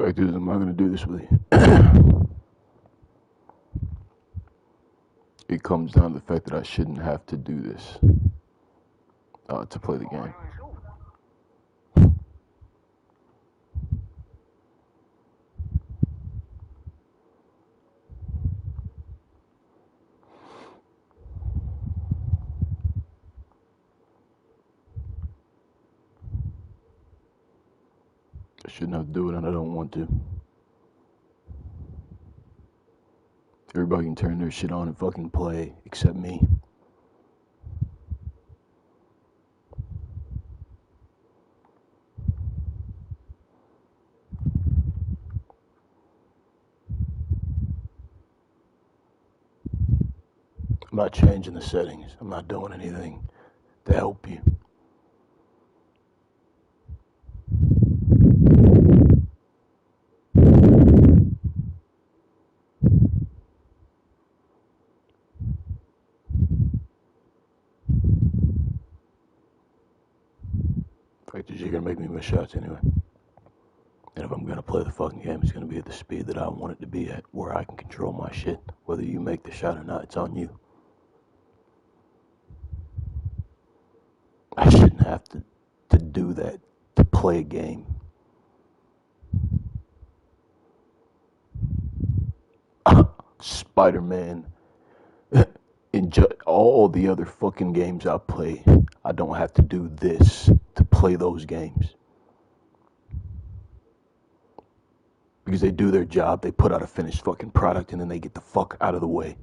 Fact is, I'm not gonna do this with you. It comes down to the fact that I shouldn't have to do this to play the game. I shouldn't have to do it, and I don't want to. Everybody can turn their shit on and fucking play, except me. I'm not changing the settings. I'm not doing anything to help you. Fact is, you're gonna make me miss shots anyway. And if I'm gonna play the fucking game, it's gonna be at the speed that I want it to be at, where I can control my shit. Whether you make the shot or not, it's on you. I shouldn't have to do that to play a game. Spider-Man, and all the other fucking games I play, I don't have to do this to play those games. Because they do their job, they put out a finished fucking product, and then they get the fuck out of the way.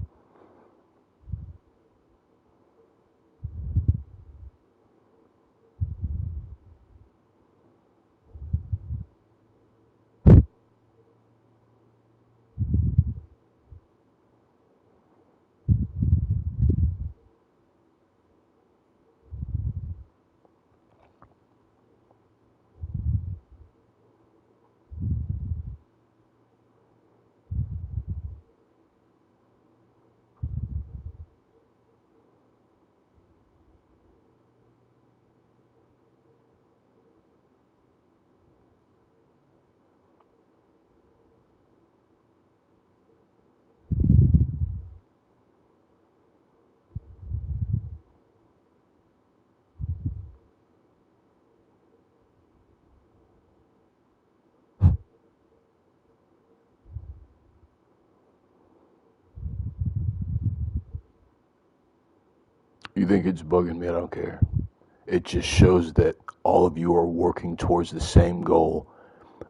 You think it's bugging me? I don't care. It just shows that all of you are working towards the same goal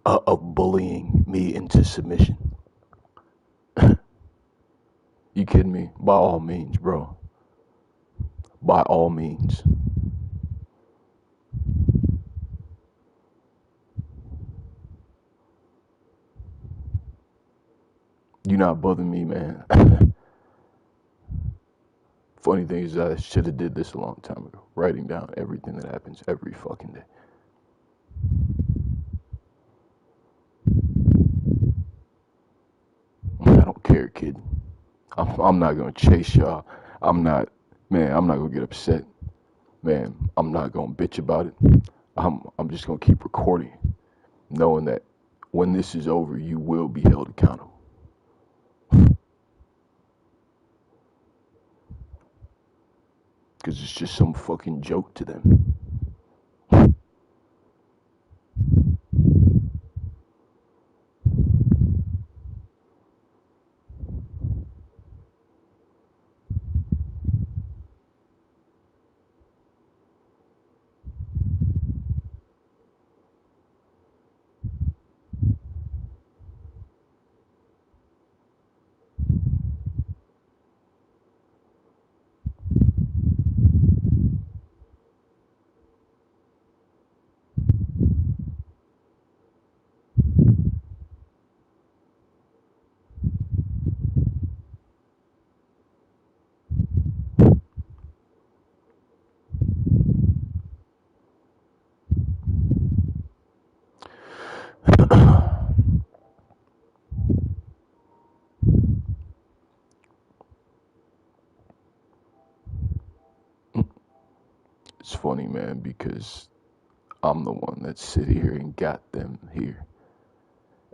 of bullying me into submission. You kidding me? By all means, bro. By all means. You not bugging me, man. Funny thing is, I should have did this a long time ago. Writing down everything that happens every fucking day. I don't care, kid. I'm not gonna chase y'all. I'm not, man. I'm not gonna get upset, man. I'm not gonna bitch about it. I'm just gonna keep recording, knowing that when this is over, you will be held accountable. Because it's just some fucking joke to them. It's funny, man, because I'm the one that sit here and got them here.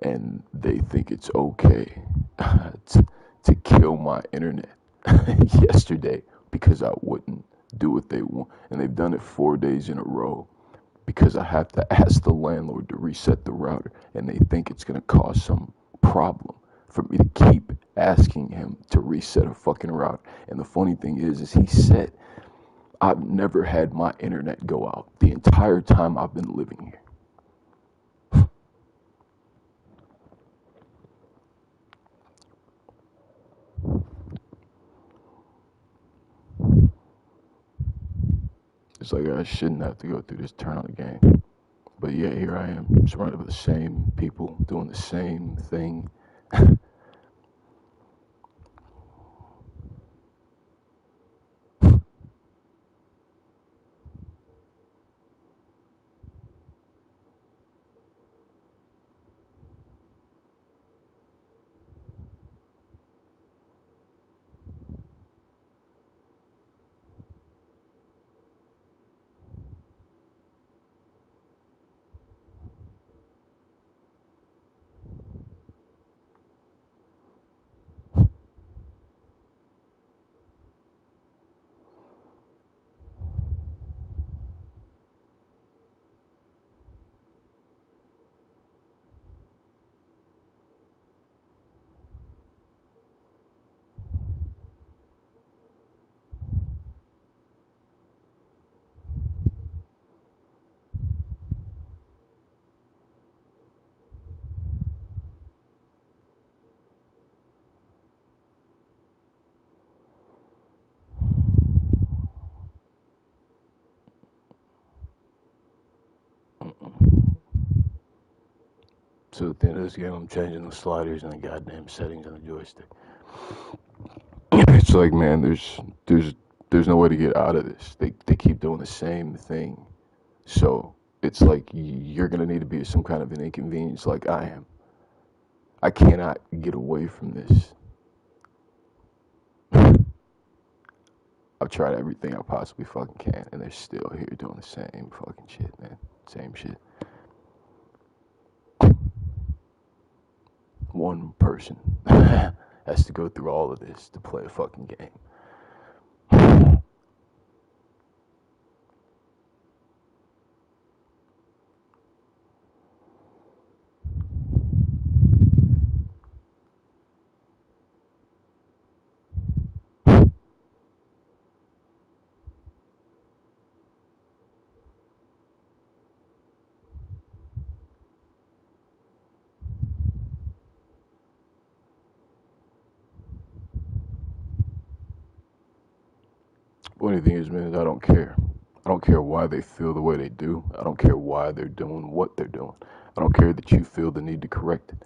and they think it's okay to kill my internet yesterday because I wouldn't do what they want. And they've done it 4 days in a row because I have to ask the landlord to reset the router, and they think it's going to cause some problem for me to keep asking him to reset a fucking router. And the funny thing is he said, I've never had my internet go out the entire time I've been living here. It's like I shouldn't have to go through this turn on the game. But yeah, here I am, surrounded by the same people doing the same thing. So at the end of this game, I'm changing the sliders and the goddamn settings on the joystick. It's like, man, there's no way to get out of this. They keep doing the same thing. So it's like you're gonna need to be some kind of an inconvenience, like I am. I cannot get away from this. I've tried everything I possibly fucking can, and they're still here doing the same fucking shit, man. Same shit. One person has to go through all of this to play a fucking game. Funny thing is, man, I don't care. I don't care why they feel the way they do. I don't care why they're doing what they're doing. I don't care that you feel the need to correct it,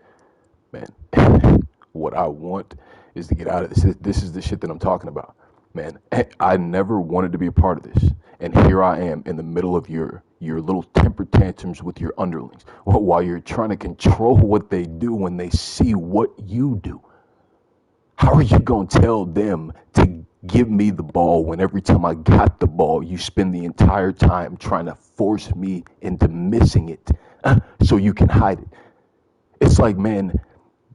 man. What I want is to get out of this. This is the shit that I'm talking about, man. I never wanted to be a part of this, and here I am in the middle of your little temper tantrums with your underlings, while you're trying to control what they do when they see what you do. How are you going to tell them to give me the ball when every time I got the ball, you spend the entire time trying to force me into missing it so you can hide it? It's like, man,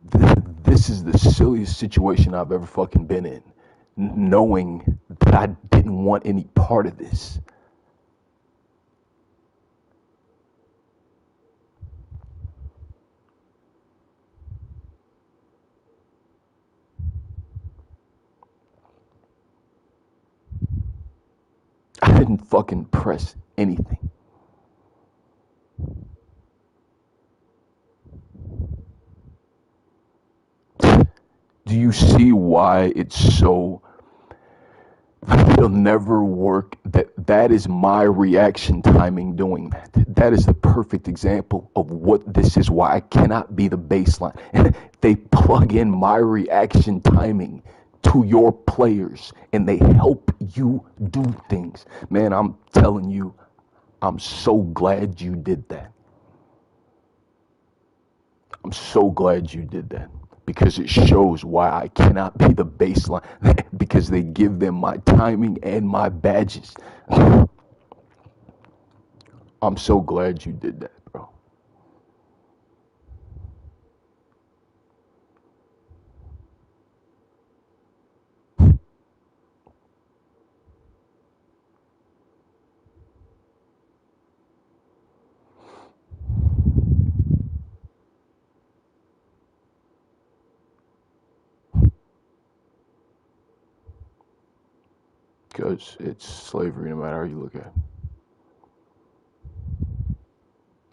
this is the silliest situation I've ever fucking been in, knowing that I didn't want any part of this. I didn't fucking press anything. Do you see why it's so... It'll never work. That is my reaction timing doing that. That is the perfect example of what this is, why I cannot be the baseline. And they plug in my reaction timing to your players and they help you do things. Man, I'm telling you, I'm so glad you did that. I'm so glad you did that, because it shows why I cannot be the baseline, because they give them my timing and my badges. I'm so glad you did that, bro. Because it's slavery no matter how you look at it.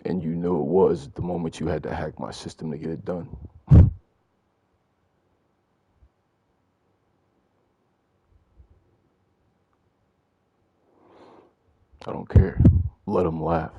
And you knew it was the moment you had to hack my system to get it done. I don't care. Let them laugh.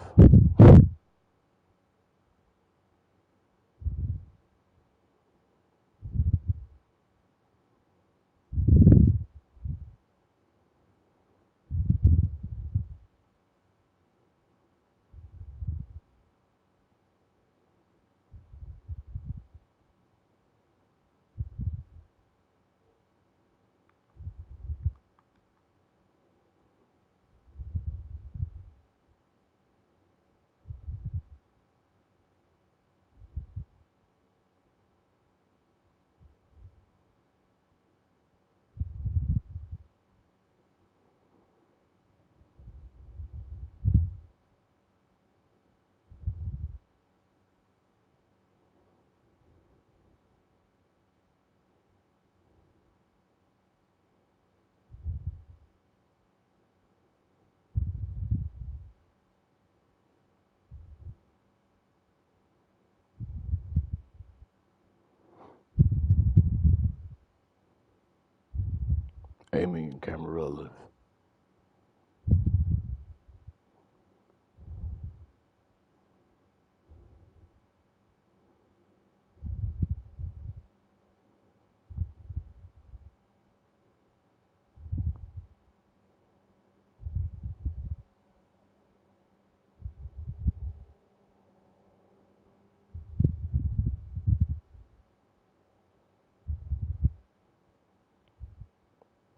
Amy and Camarilla.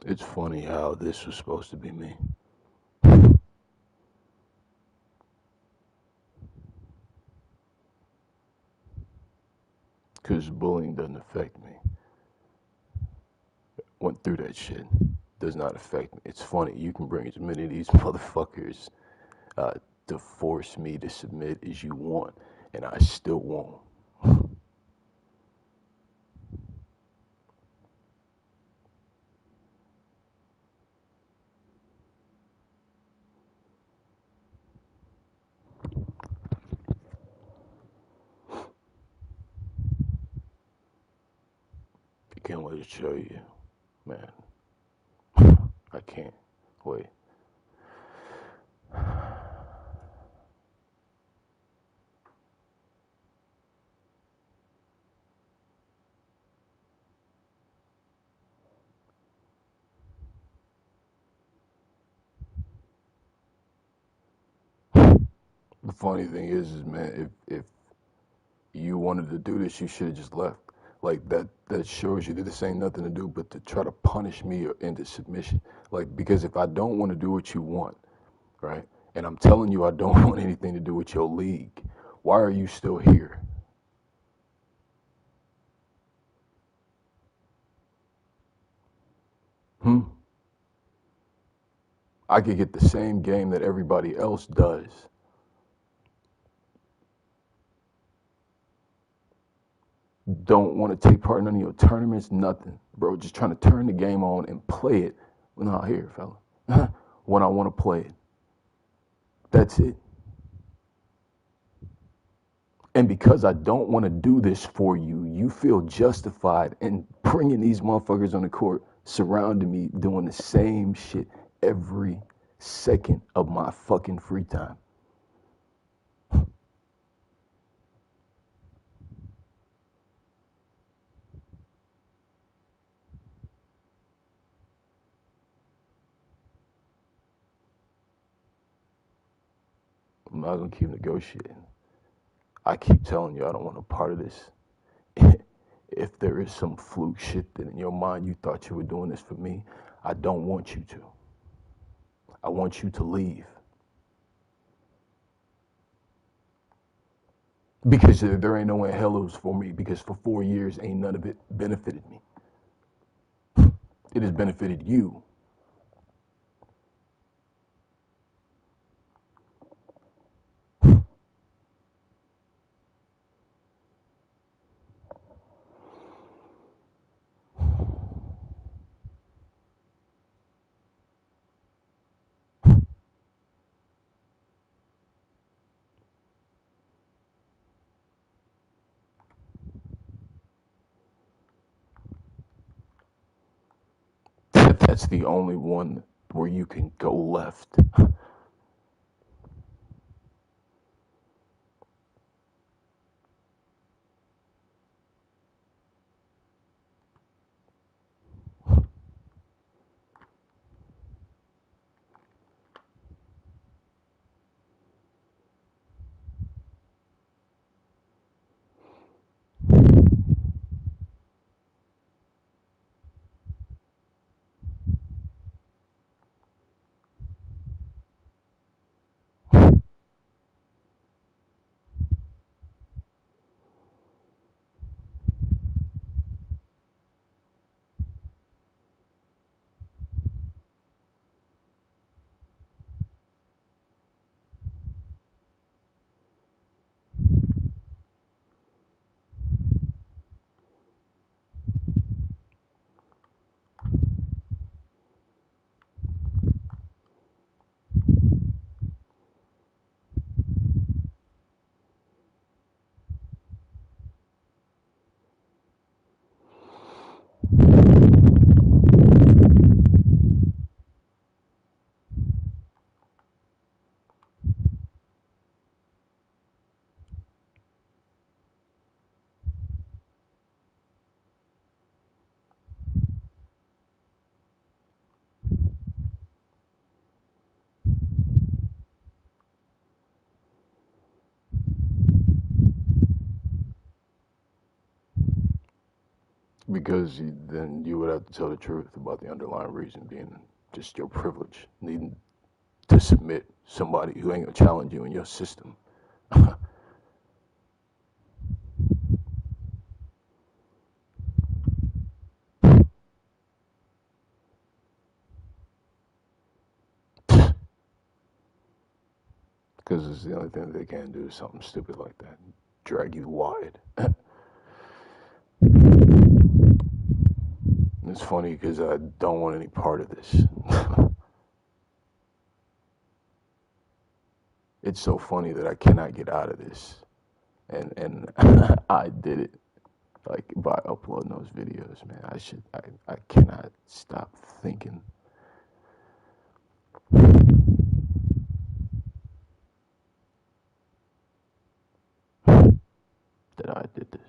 It's funny how this was supposed to be me. Because bullying doesn't affect me. Went through that shit. Does not affect me. It's funny. You can bring as many of these motherfuckers uh, to force me to submit as you want, and I still won't. I can't wait to show you, man. I can't wait. The funny thing is man, if you wanted to do this, you should have just left. Like that shows you that this ain't nothing to do but to try to punish me into submission. Like because if I don't want to do what you want, right? And I'm telling you I don't want anything to do with your league, why are you still here? Hmm? I could get the same game that everybody else does. Don't want to take part in any of your tournaments, nothing. Bro, just trying to turn the game on and play it. Well, not here, fella. When I want to play it. That's it. And because I don't want to do this for you, you feel justified in bringing these motherfuckers on the court, surrounding me, doing the same shit every second of my fucking free time. I'm not gonna keep negotiating. I keep telling you I don't want a part of this. If there is some fluke shit that in your mind you thought you were doing this for me, I don't want you to. I want you to leave. Because there ain't no way in hell it was for me, because for 4 years ain't none of it benefited me. It has benefited you. That's the only one where you can go left. Because then you would have to tell the truth about the underlying reason being just your privilege, needing to submit somebody who ain't gonna challenge you in your system. Because it's the only thing they can do is something stupid like that. Drag you wide. It's funny because I don't want any part of this. It's so funny that I cannot get out of this. And I did it like by uploading those videos, man. I cannot stop thinking that I did this.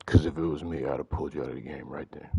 Because if it was me, I'd have pulled you out of the game right there.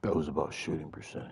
That was about shooting percentage.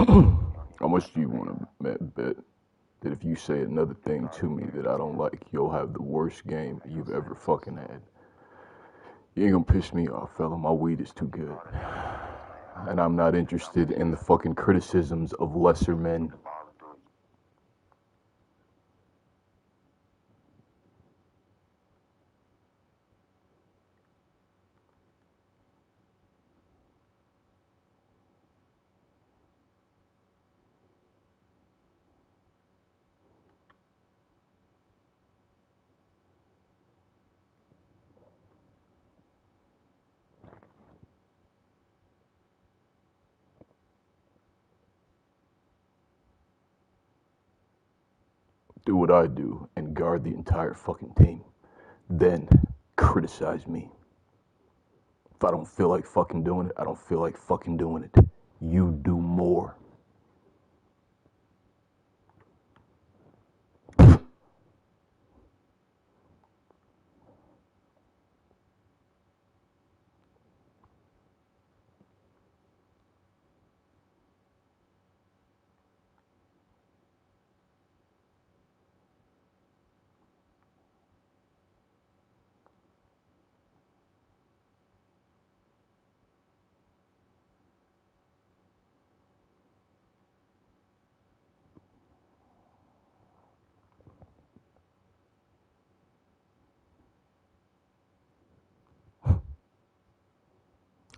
How much do you want to bet that if you say another thing to me that I don't like, you'll have the worst game you've ever fucking had? You ain't gonna piss me off, fella. My weed is too good. And I'm not interested in the fucking criticisms of lesser men. Do what I do and guard the entire fucking team. Then criticize me. If I don't feel like fucking doing it, I don't feel like fucking doing it. You do more.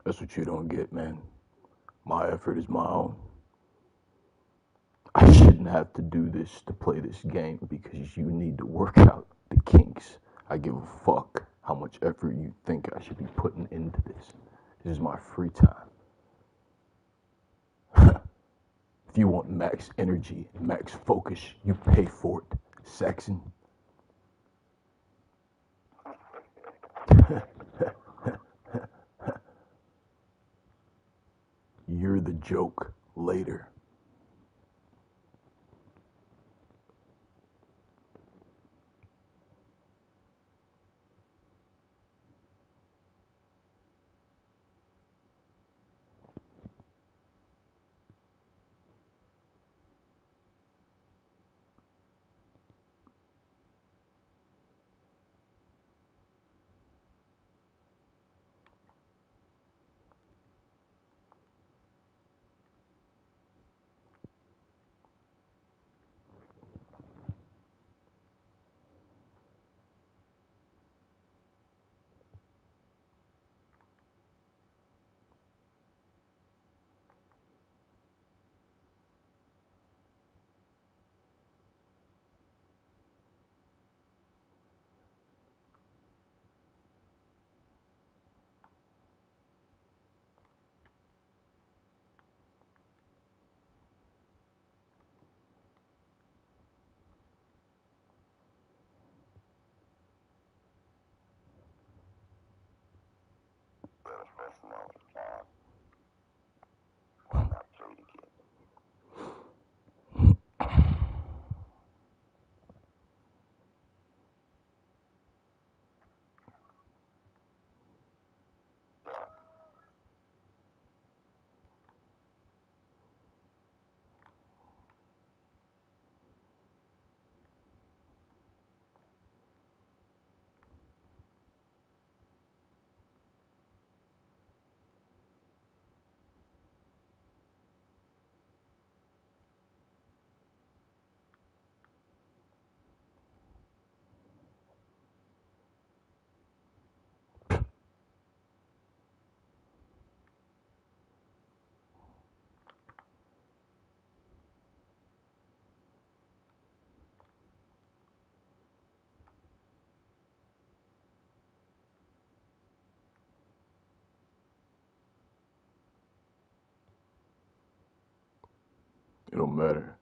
That's what you don't get, man. My effort is my own. I shouldn't have to do this to play this game because you need to work out the kinks. I give a fuck how much effort you think I should be putting into this. This is my free time. If you want max energy and max focus, you pay for it, Saxon. You're the joke later. It don't matter.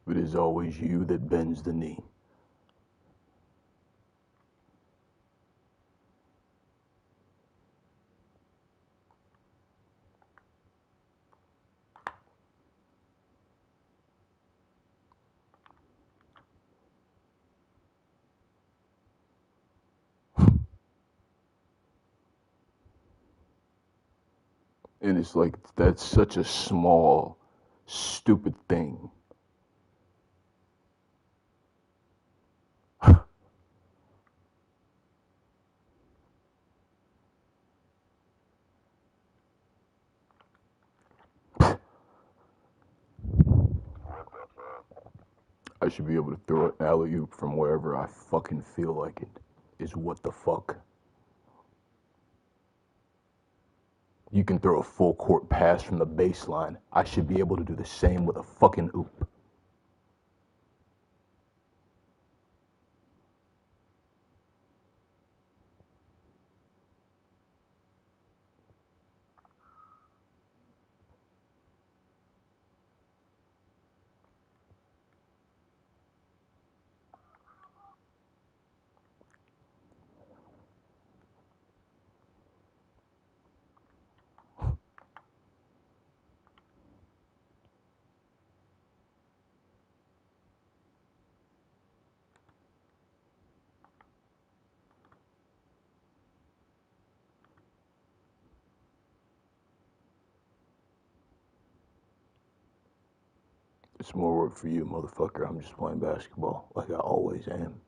It is always you that bends the knee. And it's like that's such a small stupid thing. I should be able to throw an alley oop from wherever I fucking feel like it. Is what the fuck? You can throw a full court pass from the baseline. I should be able to do the same with a fucking oop. It's more work for you, motherfucker. I'm just playing basketball like I always am.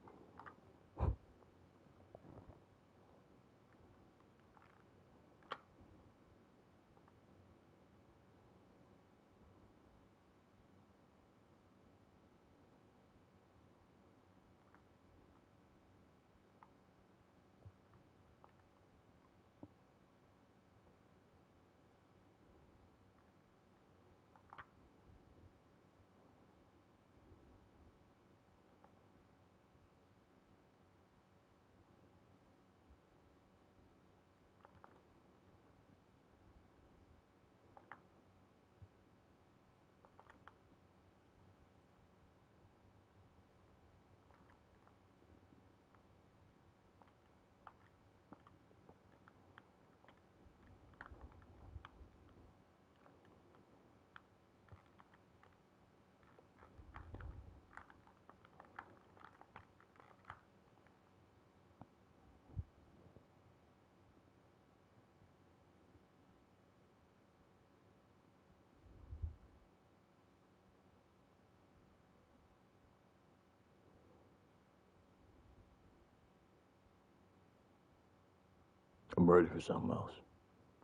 I'm ready for something else.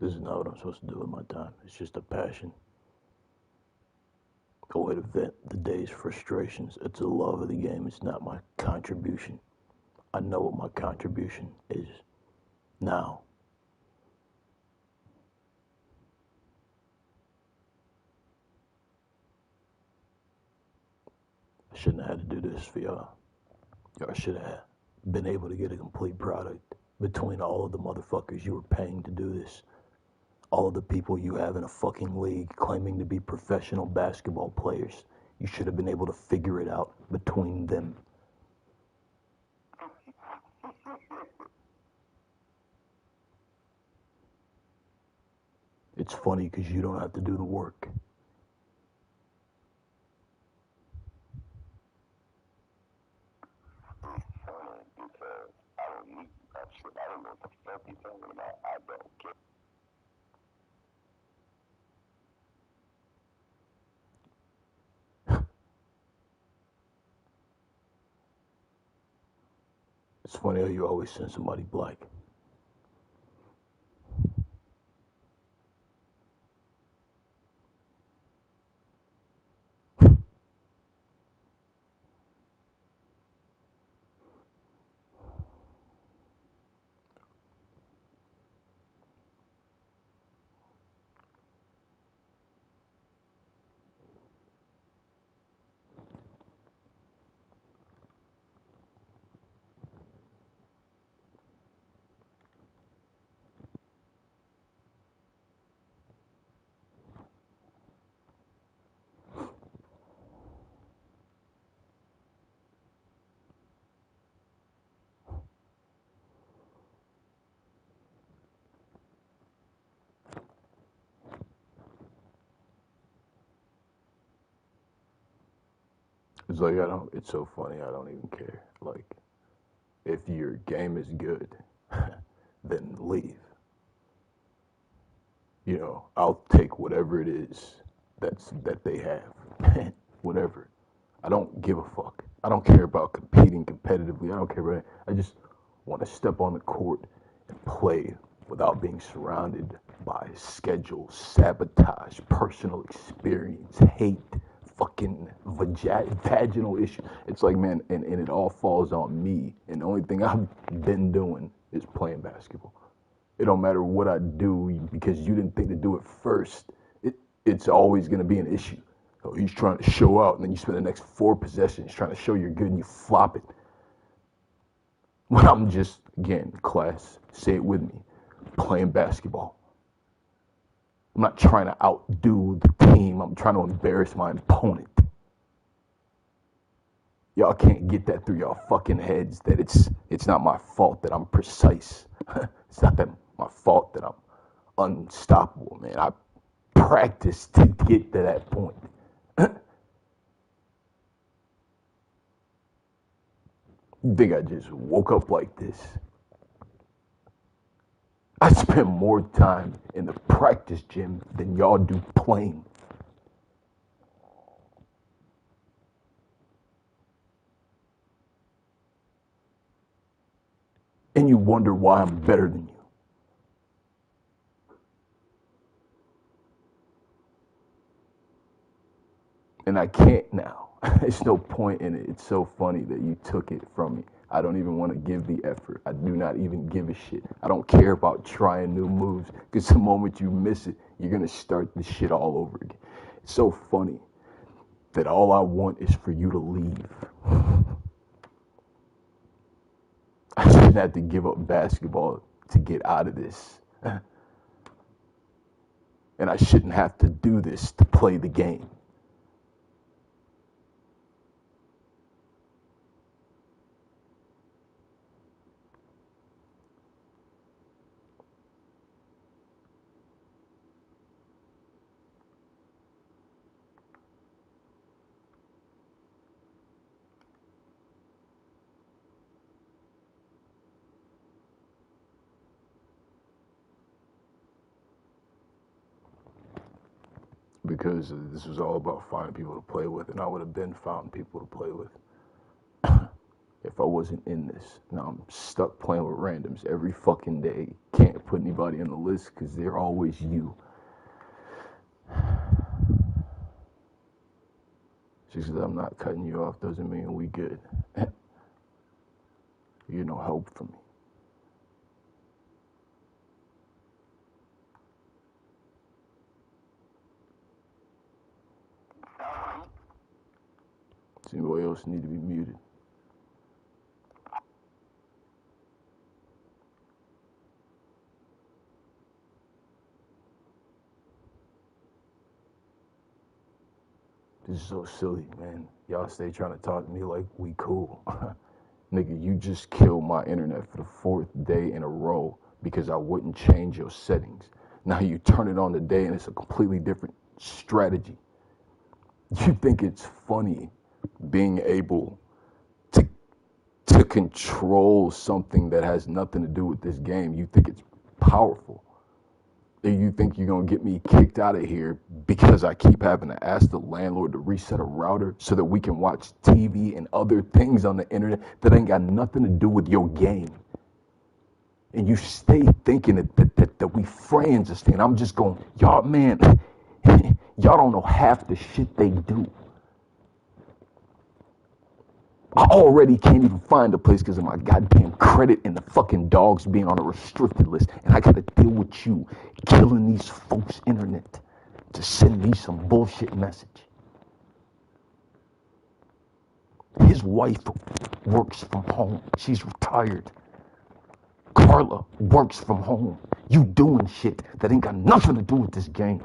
This is not what I'm supposed to do with my time. It's just a passion. A way to vent the day's frustrations. It's the love of the game. It's not my contribution. I know what my contribution is now. I shouldn't have had to do this for y'all. Y'all should have been able to get a complete product between all of the motherfuckers you were paying to do this. All of the people you have in a fucking league claiming to be professional basketball players. You should have been able to figure it out between them. It's funny because you don't have to do the work. It's funny how you always send somebody black. It's like I don't. It's so funny. I don't even care. Like, if your game is good, then leave. You know, I'll take whatever it is that they have. Whatever. I don't give a fuck. I don't care about competing competitively. I don't care about it. I just want to step on the court and play without being surrounded by schedule, sabotage, personal experience, hate, fucking vaginal issues. It's like, man, and it all falls on me. And the only thing I've been doing is playing basketball. It don't matter what I do because you didn't think to do it first. It's always going to be an issue. Oh, he's trying to show out, and then you spend the next 4 possessions trying to show you're good, and you flop it. When I'm just, again, class, say it with me, playing basketball. I'm not trying to outdo the team. I'm trying to embarrass my opponent. Y'all can't get that through y'all fucking heads that it's not my fault that I'm precise. It's not that my fault that I'm unstoppable, man. I practiced to get to that point. You think I just woke up like this? I spend more time in the practice gym than y'all do playing. And you wonder why I'm better than you. And I can't now. There's no point in it. It's so funny that you took it from me. I don't even want to give the effort. I do not even give a shit. I don't care about trying new moves because the moment you miss it, you're going to start the shit all over again. It's so funny that all I want is for you to leave. I shouldn't have to give up basketball to get out of this. And I shouldn't have to do this to play the game. Because this was all about finding people to play with, and I would have been found people to play with if I wasn't in this. Now I'm stuck playing with randoms every fucking day. Can't put anybody on the list because they're always you. Just because I'm not cutting you off doesn't mean we good. You're no help for me. Does anybody else need to be muted? This is so silly, man. Y'all stay trying to talk to me like we cool. Nigga, you just killed my internet for the 4th day in a row because I wouldn't change your settings. Now you turn it on today and it's a completely different strategy. You think it's funny being able to control something that has nothing to do with this game. You think it's powerful. You think you're going to get me kicked out of here because I keep having to ask the landlord to reset a router so that we can watch TV and other things on the internet that ain't got nothing to do with your game. And you stay thinking that we friends and stuff. And I'm just going, y'all, man, y'all don't know half the shit they do. I already can't even find a place because of my goddamn credit and the fucking dogs being on a restricted list. And I got to deal with you killing these folks' internet to send me some bullshit message. His wife works from home. She's retired. Carla works from home. You doing shit that ain't got nothing to do with this game.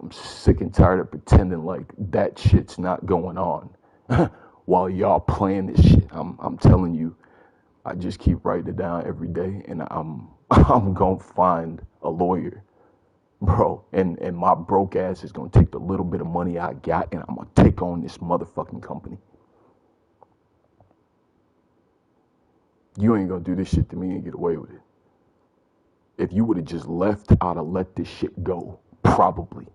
I'm sick and tired of pretending like that shit's not going on while y'all playing this shit. I'm telling you, I just keep writing it down every day, and I'm gonna find a lawyer bro. And my broke ass is gonna take the little bit of money I got and I'm gonna take on this motherfucking company. You ain't gonna do this shit to me and get away with it. If you would have just left, I'd have let this shit go, probably.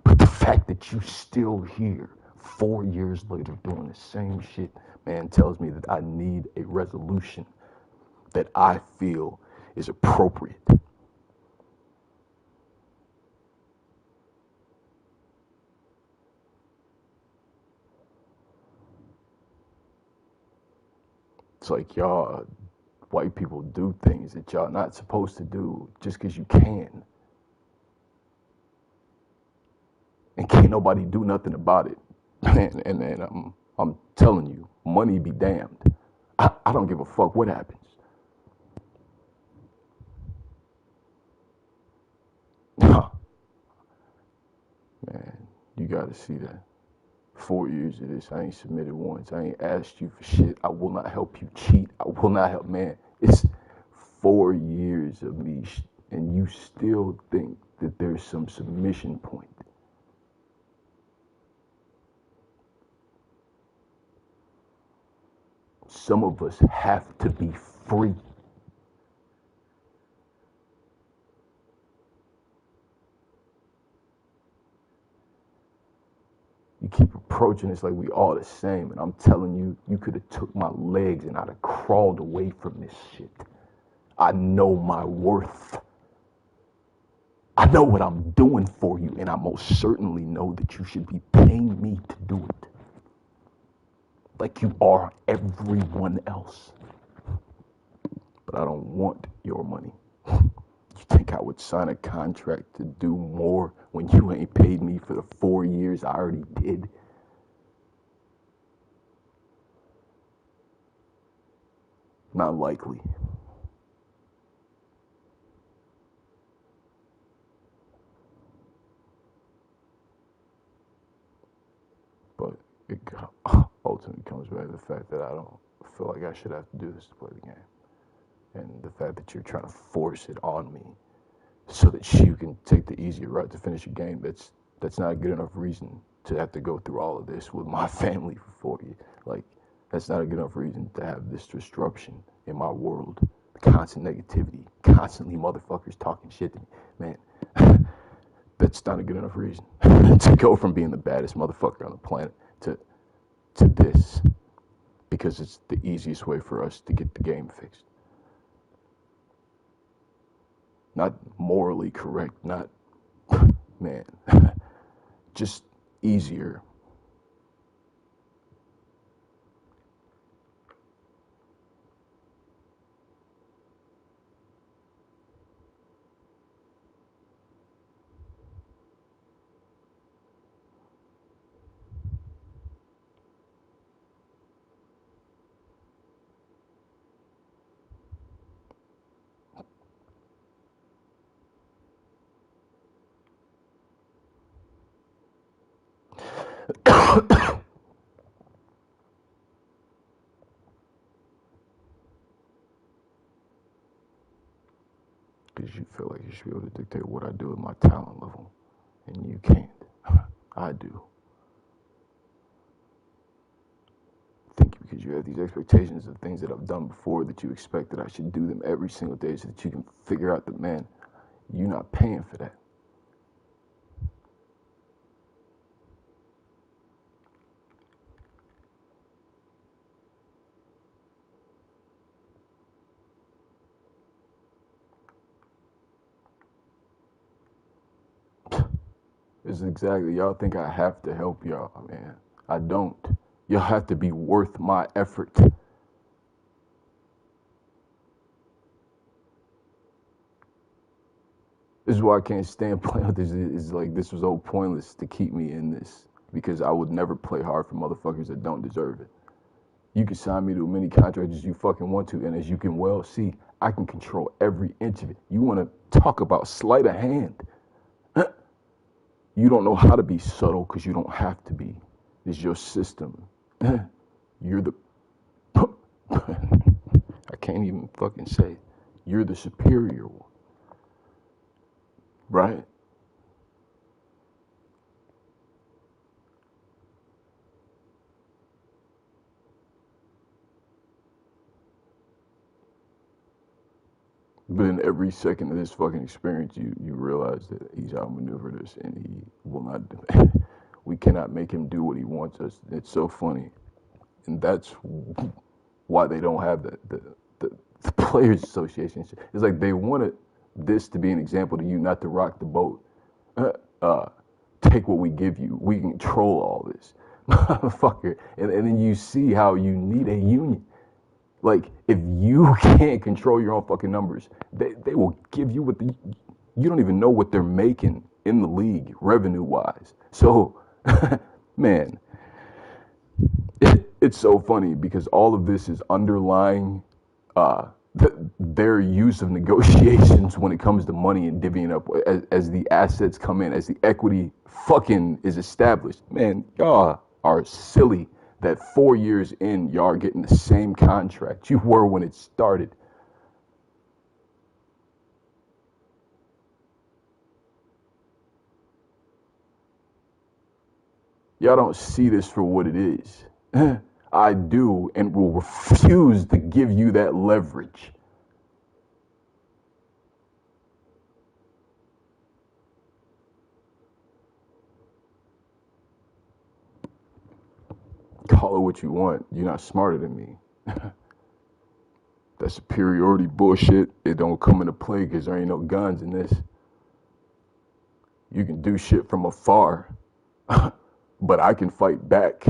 But the fact that you still here 4 years later doing the same shit, man, tells me that I need a resolution that I feel is appropriate. It's like y'all white people do things that y'all not supposed to do just because you can. And can't nobody do nothing about it. And I'm telling you, money be damned. I don't give a fuck what happens. Man, you gotta see that. 4 years of this, I ain't submitted once. I ain't asked you for shit. I will not help you cheat. I will not help, man. It's 4 years of me, and you still think that there's some submission point. Some of us have to be free. You keep approaching us like we all the same, and I'm telling you, you could have took my legs and I'd have crawled away from this shit. I know my worth. I know what I'm doing for you, and I most certainly know that you should be paying me to do it. Like you are everyone else. But I don't want your money. You think I would sign a contract to do more when you ain't paid me for the 4 years I already did? Not likely. But it ultimately comes back to the fact that I don't feel like I should have to do this to play the game. And the fact that you're trying to force it on me so that you can take the easier route to finish your game, that's not a good enough reason to have to go through all of this with my family for 4 years. Like, that's not a good enough reason to have this disruption in my world. Constant negativity, constantly motherfuckers talking shit to me. Man, that's not a good enough reason to go from being the baddest motherfucker on the planet to this, because it's the easiest way for us to get the game fixed. Not morally correct, not, man, just easier. Because you feel like you should be able to dictate what I do at my talent level, and you can't. I do. Think because you have these expectations of things that I've done before that you expect that I should do them every single day so that you can figure out that, man, you're not paying for that. It's exactly, y'all think I have to help y'all, man. I don't. Y'all have to be worth my effort. This is why I can't stand playing with this. It's like this was all pointless to keep me in this, because I would never play hard for motherfuckers that don't deserve it. You can sign me to as many contracts as you fucking want to, and as you can well see, I can control every inch of it. You want to talk about sleight of hand? You don't know how to be subtle because you don't have to be. It's your system. You're the. I can't even fucking say it. You're the superior one, right? But in every second of this fucking experience, you realize that he's outmaneuvered us, and he will not. We cannot make him do what he wants us. It's so funny, and that's why they don't have the players association. It's like they wanted this to be an example to you, not to rock the boat. Uh, take what we give you. We control all this, motherfucker. And then you see how you need a union. Like, if you can't control your own fucking numbers, they will give you what you don't even know what they're making in the league revenue wise. So, man, it's so funny because all of this is underlying their use of negotiations when it comes to money and divvying up as the assets come in, as the equity fucking is established. Man, y'all are silly that 4 years in, y'all are getting the same contract you were when it started. Y'all don't see this for what it is. I do and will refuse to give you that leverage. Call it what you want. You're not smarter than me. That superiority bullshit, it don't come into play because there ain't no guns in this. You can do shit from afar, but I can fight back.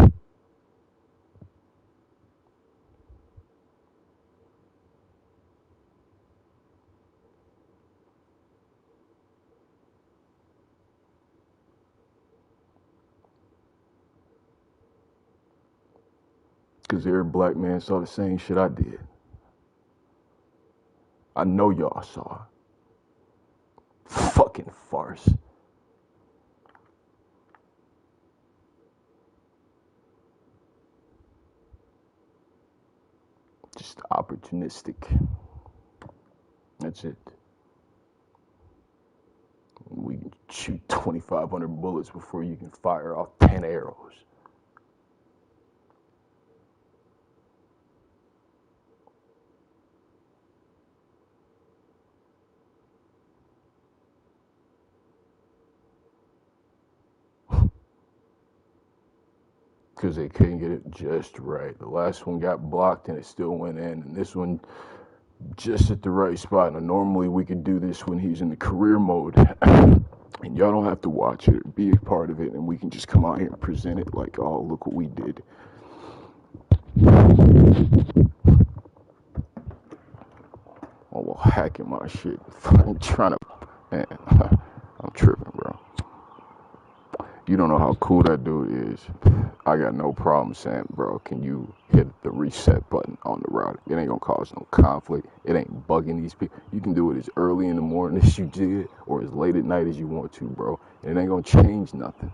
Because every black man saw the same shit I did. I know y'all saw. Fucking farce. Just opportunistic. That's it. We can shoot 2,500 bullets before you can fire off 10 arrows. Because they couldn't get it just right. The last one got blocked and it still went in, and this one just at the right spot. Now, normally we could do this when he's in the career mode, and y'all don't have to watch it or be a part of it, and we can just come out here and present it like, oh, look what we did. Oh, well, hacking my shit. I'm trying to, man, I'm tripping, bro. You don't know how cool that dude is. I got no problem saying, bro, can you hit the reset button on the router? It ain't gonna cause no conflict. It ain't bugging these people. You can do it as early in the morning as you did or as late at night as you want to, bro. And it ain't gonna change nothing.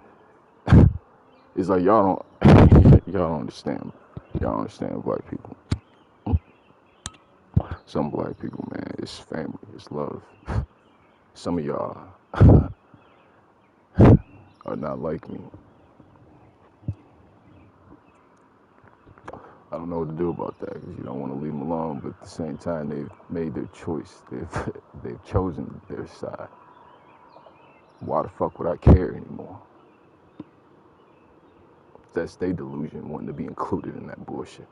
It's like y'all don't y'all don't understand. Y'all don't understand black people. Some black people, man, it's family, it's love. Some of y'all are not like me. I don't know what to do about that because you don't want to leave them alone, but at the same time, they've made their choice. They've chosen their side. Why the fuck would I care anymore? That's their delusion, wanting to be included in that bullshit.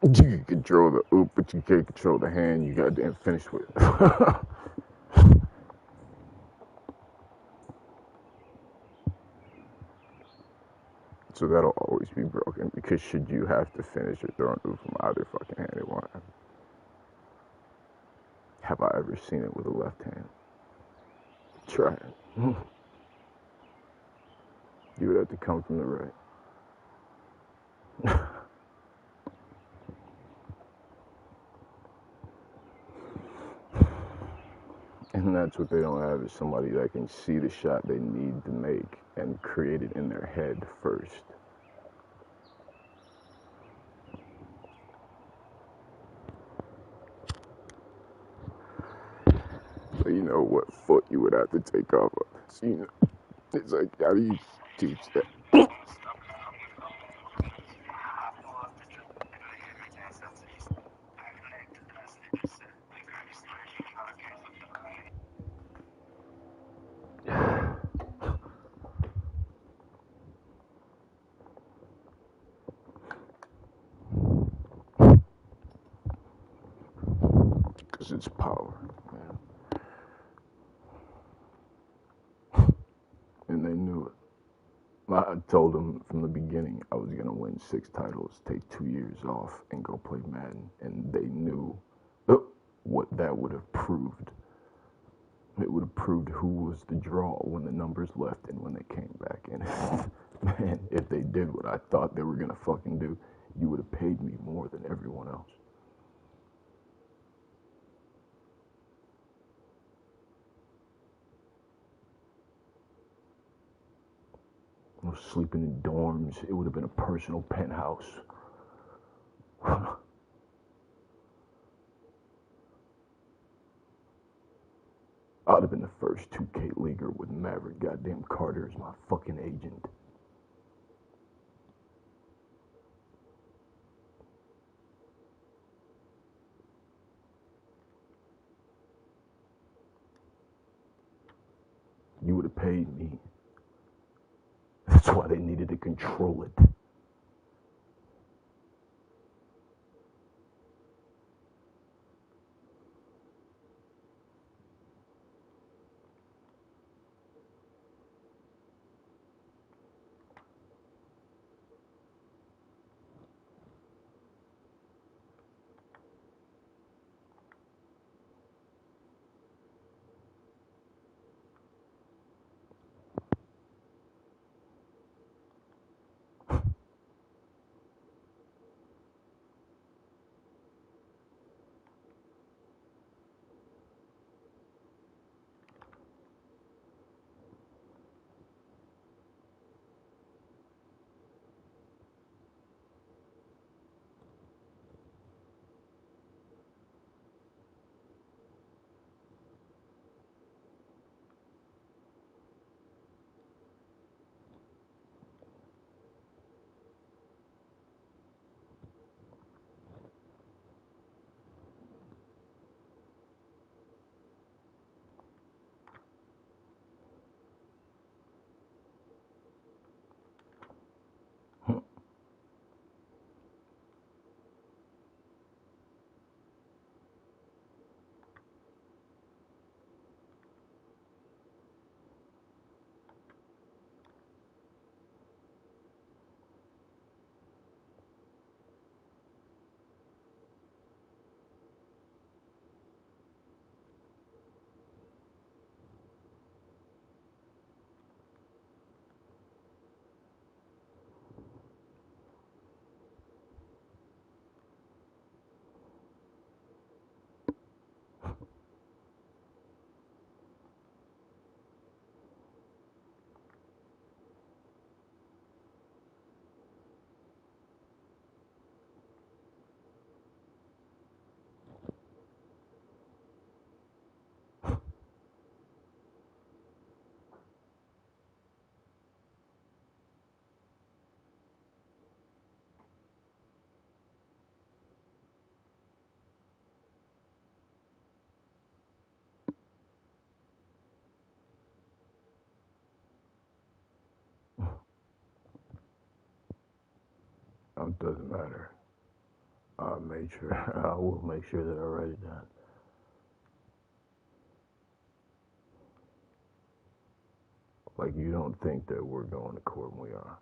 You can control the oop, but you can't control the hand you goddamn finished with. So that'll always be broken because should you have to finish your throwing oop from either fucking hand, it won't happen. Have I ever seen it with a left hand? Try it. You would have to come from the right. And that's what they don't have is somebody that can see the shot they need to make and create it in their head first. So you know what foot you would have to take off of. So, you know, it's like, how do you teach that? Because it's power, man. And they knew it. I told them from the beginning I was going to win 6 titles, take 2 years off, and go play Madden. And they knew what that would have proved. It would have proved who was the draw when the numbers left and when they came back. And man, if they did what I thought they were going to fucking do, you would have paid me more than everyone else. I was sleeping in dorms. It would have been a personal penthouse. I'd have been the first 2K leaguer with Maverick goddamn Carter as my fucking agent. You would have paid me. That's why they needed to control it. It doesn't matter. I made sure. I will make sure that I write it down. Like, you don't think that we're going to court, and we are.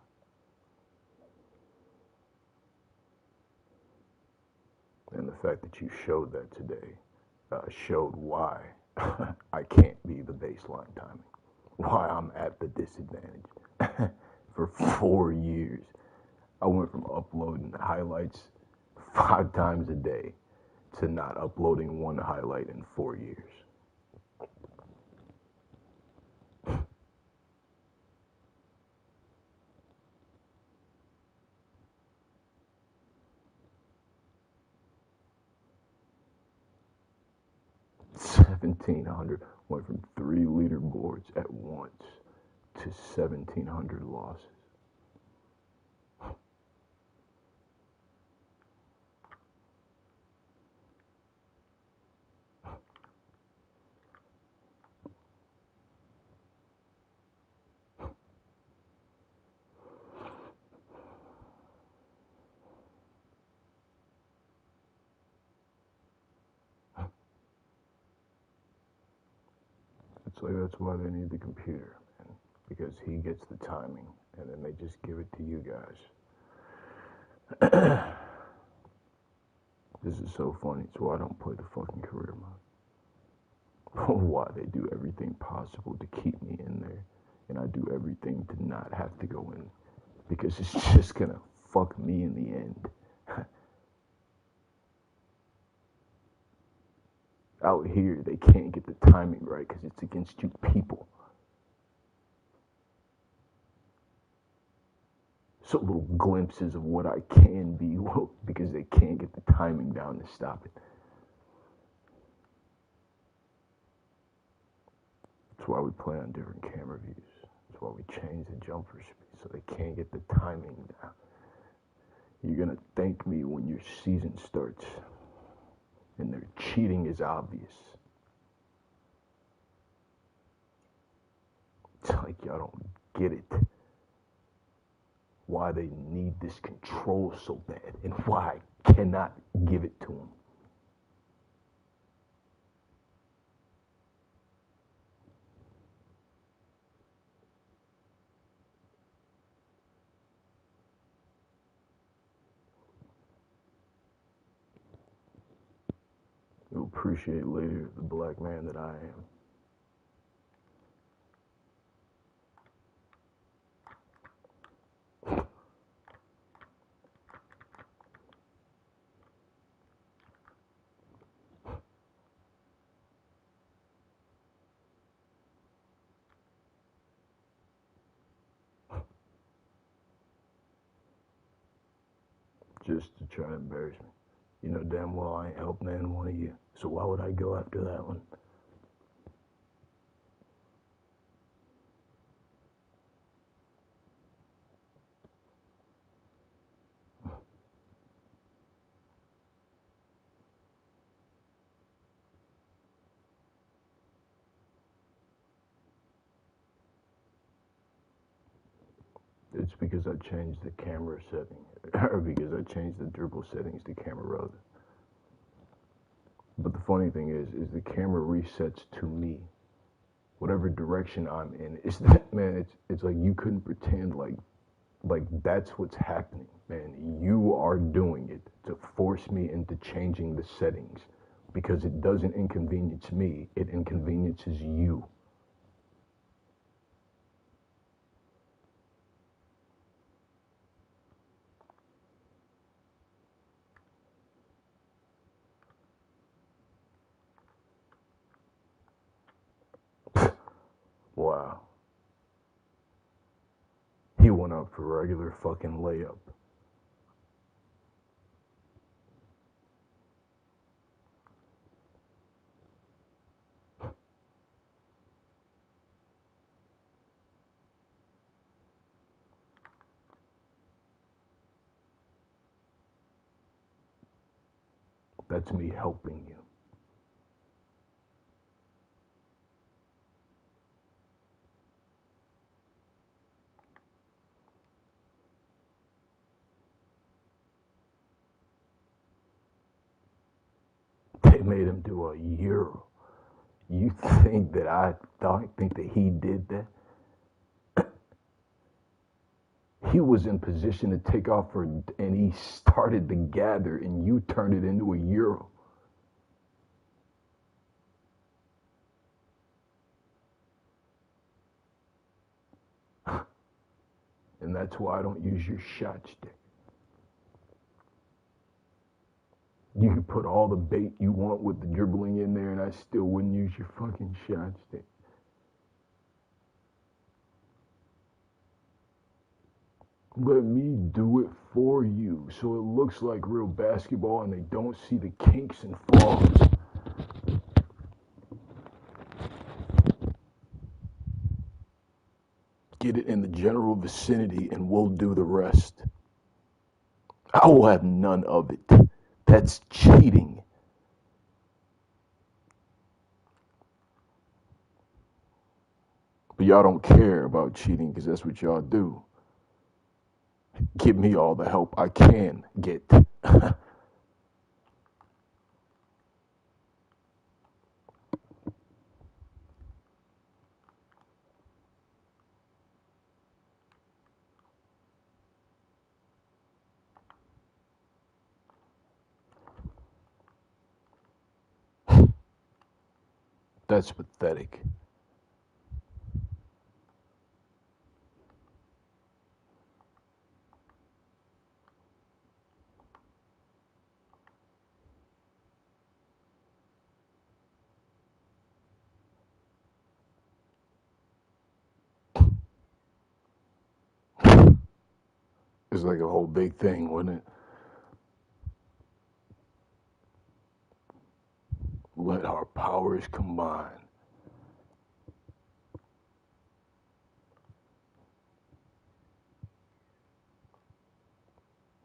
And the fact that you showed that today showed why I can't be the baseline timing, why I'm at the disadvantage. For 4 years, I went from uploading highlights 5 times a day to not uploading one highlight in 4 years. $1,700 went from 3 leaderboards at once to 1,700 losses. It's like that's why they need the computer, man, because he gets the timing, and then they just give it to you guys. This is so funny. It's why I don't play the fucking career mode. Why they do everything possible to keep me in there, and I do everything to not have to go in, because it's just gonna fuck me in the end. Out here, they can't get the timing right because it's against you people. So little glimpses of what I can be, well, because they can't get the timing down to stop it. That's why we play on different camera views. That's why we change the jumper speed so they can't get the timing down. You're gonna thank me when your season starts and their cheating is obvious. It's like y'all don't get it. Why they need this control so bad and why I cannot give it to them. You'll appreciate later the black man that I am. Just to try to embarrass me. You know damn well I ain't helping any one of you. So why would I go after that one? It's because I changed the camera setting, or because I changed the dribble settings to camera road. But the funny thing is the camera resets to me. Whatever direction I'm in, it's that man. It's like you couldn't pretend like that's what's happening, man. You are doing it to force me into changing the settings because it doesn't inconvenience me. It inconveniences you. Wow. He went up for regular fucking layup. That's me helping you. They made him do a euro. You think that I think that he did that? He was in position to take off for, and he started to gather, and you turned it into a euro. And that's why I don't use your shot stick. You can put all the bait you want with the dribbling in there, and I still wouldn't use your fucking shot stick. Let me do it for you so it looks like real basketball and they don't see the kinks and flaws. Get it in the general vicinity and we'll do the rest. I will have none of it. That's cheating. But y'all don't care about cheating because that's what y'all do. Give me all the help I can get. That's pathetic. It's like a whole big thing, wasn't it? Let our powers combine.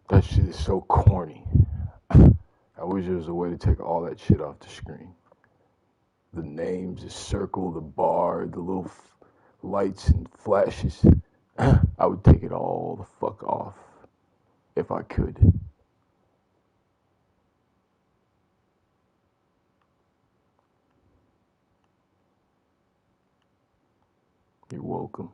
That shit is so corny. I wish there was a way to take all that shit off the screen. The names, the circle, the bar, the little lights and flashes. I would take it all the fuck off if I could. You're welcome.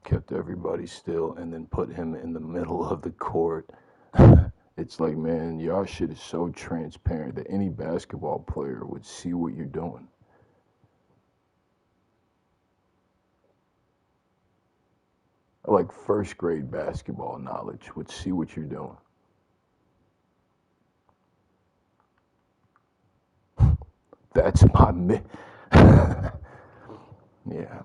Kept everybody still and then put him in the middle of the court. It's like, man, y'all shit is so transparent that any basketball player would see what you're doing. Like first grade basketball knowledge would see what you're doing. That's my yeah.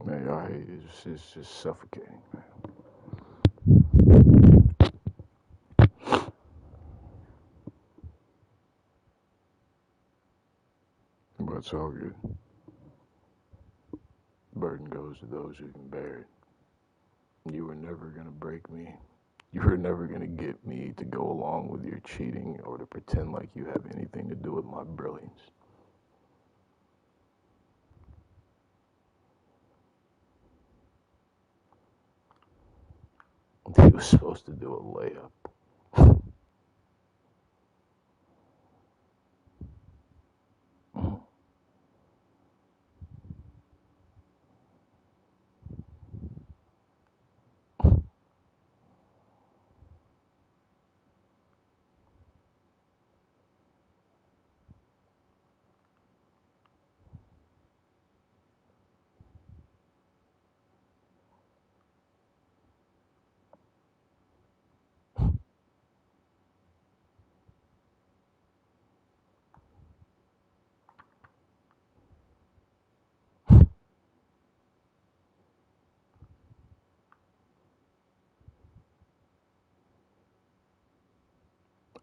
Man, I hate it. It's just suffocating, man. But it's all good. Burden goes to those who can bear it. You were never gonna break me. You were never gonna get me to go along with your cheating or to pretend like you have anything to do with my brilliance. He was supposed to do a layup.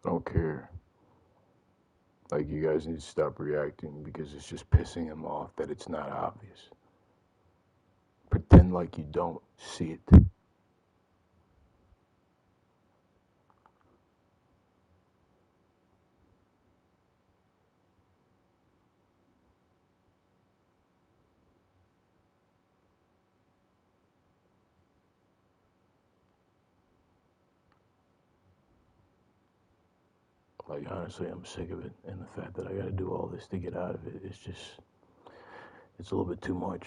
I don't care. Like, you guys need to stop reacting because it's just pissing him off that it's not obvious. Pretend like you don't see it. Like, honestly, I'm sick of it. And the fact that I gotta do all this to get out of it, it's a little bit too much.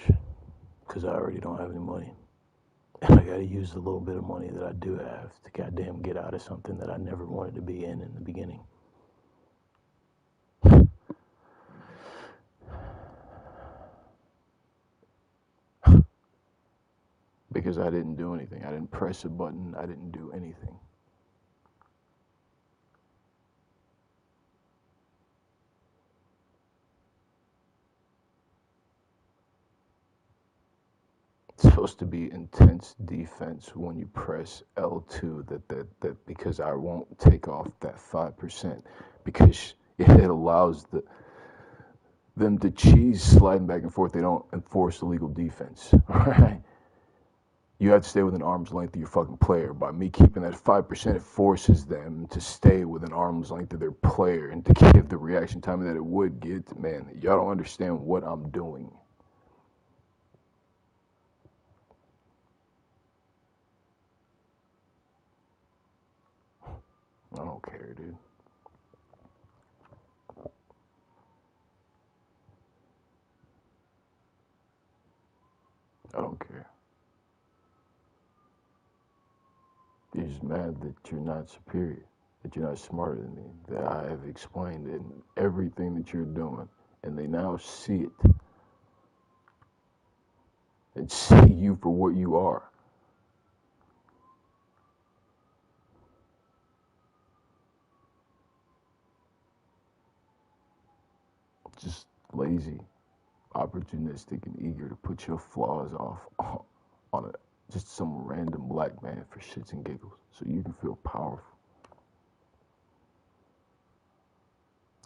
Because I already don't have any money. And I gotta use the little bit of money that I do have to goddamn get out of something that I never wanted to be in the beginning. Because I didn't do anything. I didn't press a button. I didn't do anything. It's supposed to be intense defense when you press L2 that because I won't take off that 5% because it allows them to cheese sliding back and forth. They don't enforce illegal defense. All right. You have to stay within arm's length of your fucking player. By me keeping that 5%, it forces them to stay within arm's length of their player and to give the reaction time that it would get. Man, y'all don't understand what I'm doing. I don't care, dude. I don't care. You're just mad that you're not superior, that you're not smarter than me, that I have explained in everything that you're doing, and they now see it and see you for what you are. Just lazy, opportunistic, and eager to put your flaws off on just some random black man for shits and giggles so you can feel powerful.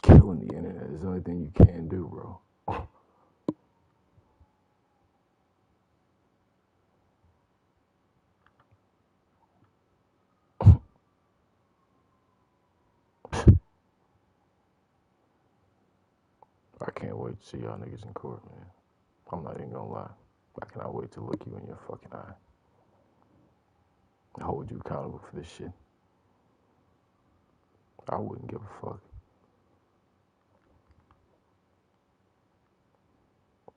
Killing the internet is the only thing you can do, bro. I can't wait to see y'all niggas in court, man. I'm not even gonna lie. I cannot wait to look you in your fucking eye and hold you accountable for this shit. I wouldn't give a fuck.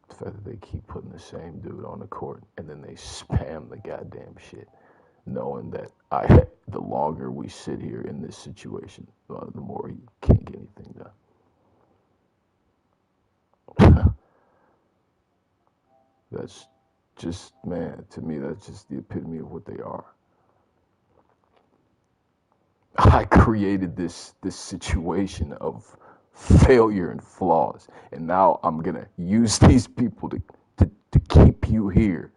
The fact that they keep putting the same dude on the court and then they spam the goddamn shit, knowing that the longer we sit here in this situation, the more he can't get anything done. That's just, man, to me, that's just the epitome of what they are. I created this situation of failure and flaws, and now I'm gonna use these people to to keep you here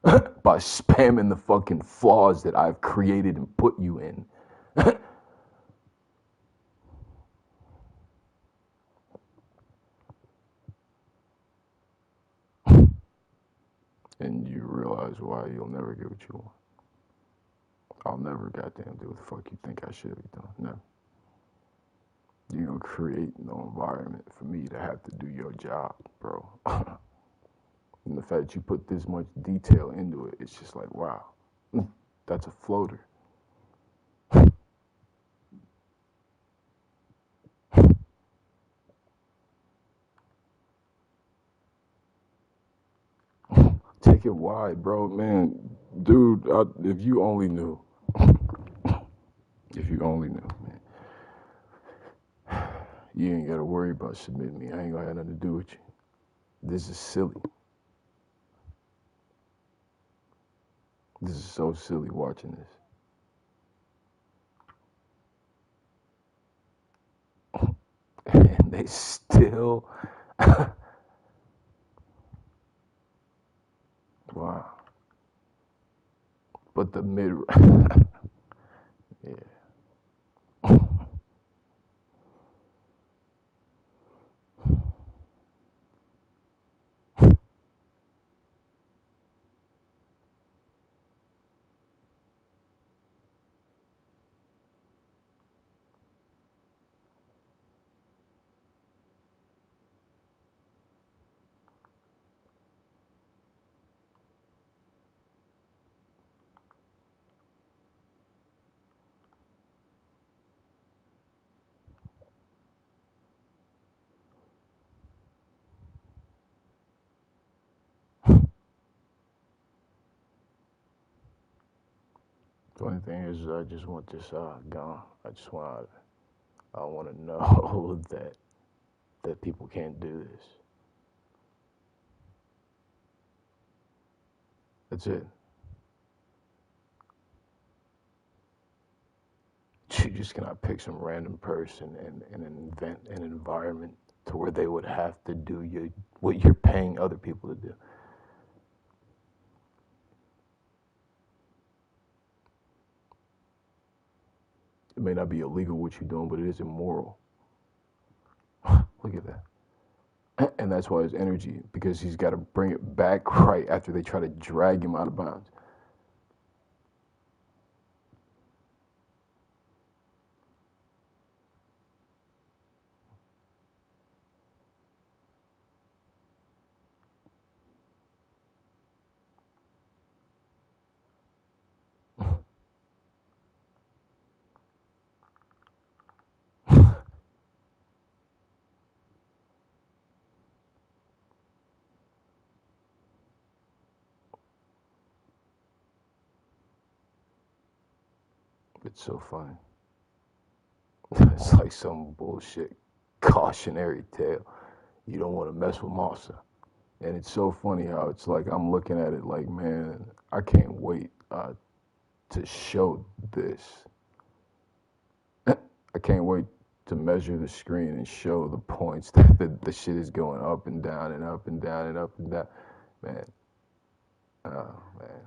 by spamming the fucking flaws that I've created and put you in. And you realize why you'll never get what you want. I'll never goddamn do what the fuck you think I should be doing. Never. You're gonna create no environment for me to have to do your job, bro. And the fact that you put this much detail into it, it's just like, wow, that's a floater. Take it wide, bro, man. Dude, if you only knew. If you only knew, man. You ain't gotta worry about submitting me. I ain't gonna have nothing to do with you. This is silly. This is so silly watching this. And they still. Wow. But the mid. Yeah. The only thing is, I just want this gone. I want to know that people can't do this. That's it. You just cannot pick some random person and invent an environment to where they would have to do what you're paying other people to do. It may not be illegal what you're doing, but it is immoral. Look at that. And that's why his energy, because he's got to bring it back right after they try to drag him out of bounds. It's so funny. It's like some bullshit cautionary tale. You don't want to mess with Masa. And it's so funny how it's like I'm looking at it like, man, I can't wait to show this. I can't wait to measure the screen and show the points that the shit is going up and down and up and down and up and down. Man, oh man.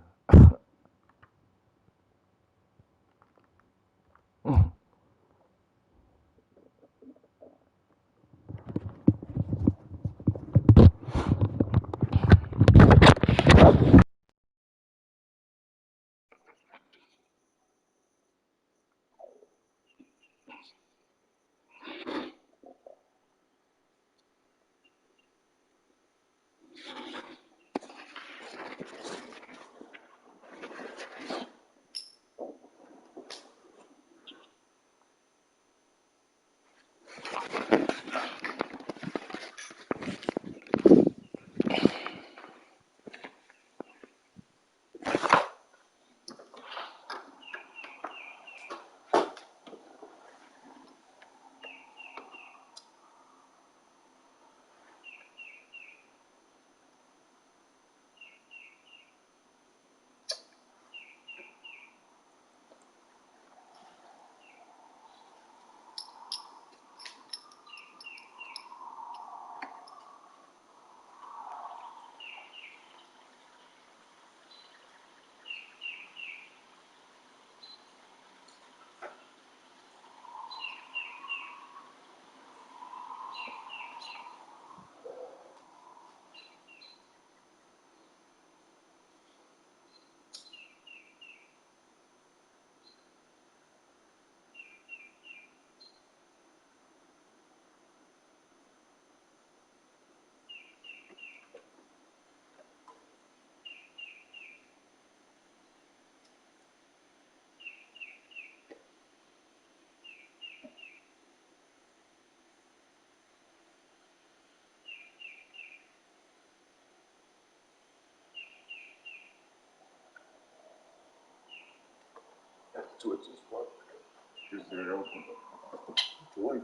Twitches, what? Is there open? Wait.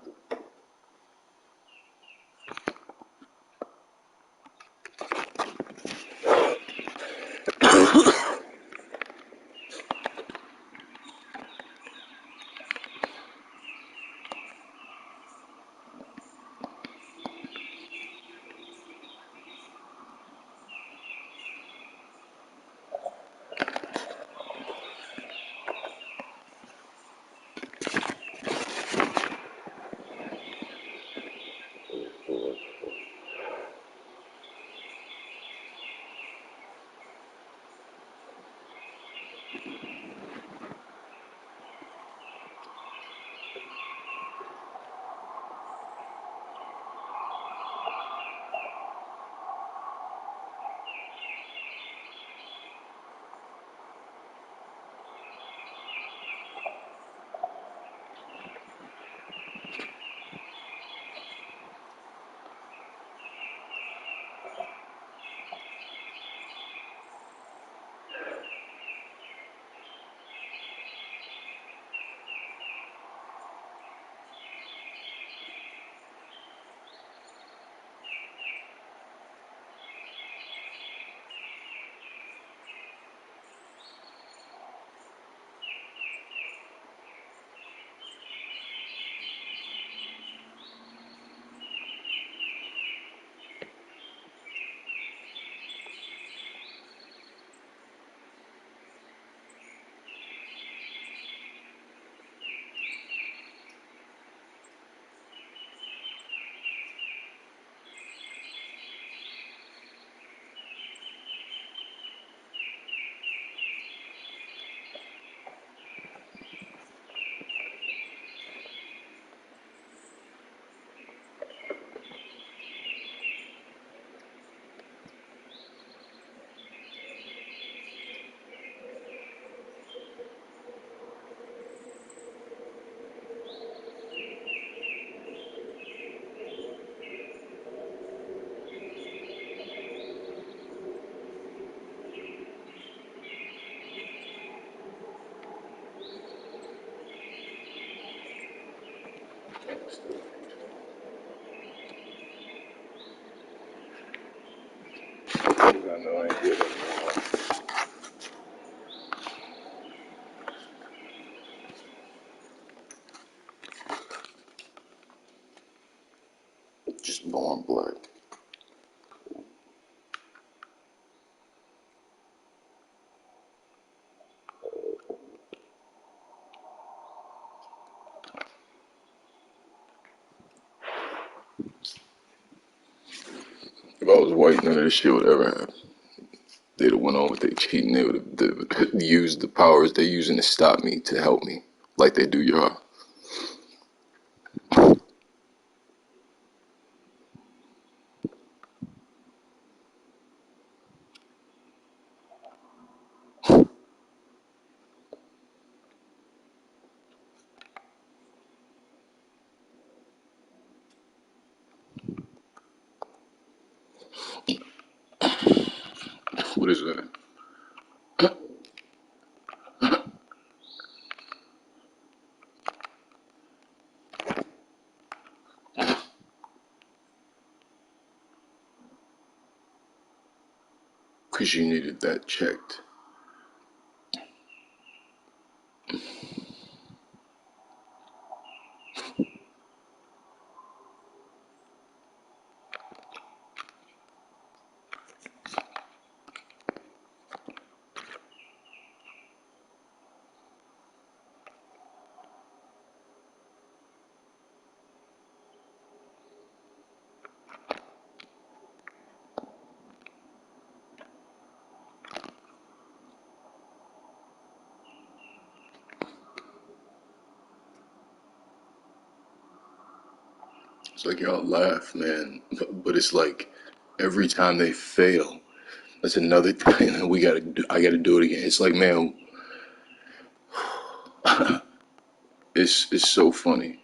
I know I ain't good at it. Just born black. If I was white, none of this shit would ever happen. They'd have went on with their cheating. They would have used the powers they're using to stop me to help me, like they do y'all. What is that? Because you needed that checked. It's like y'all laugh, man, but it's like every time they fail, that's another thing we gotta do. I gotta do it again. It's like, man, it's so funny.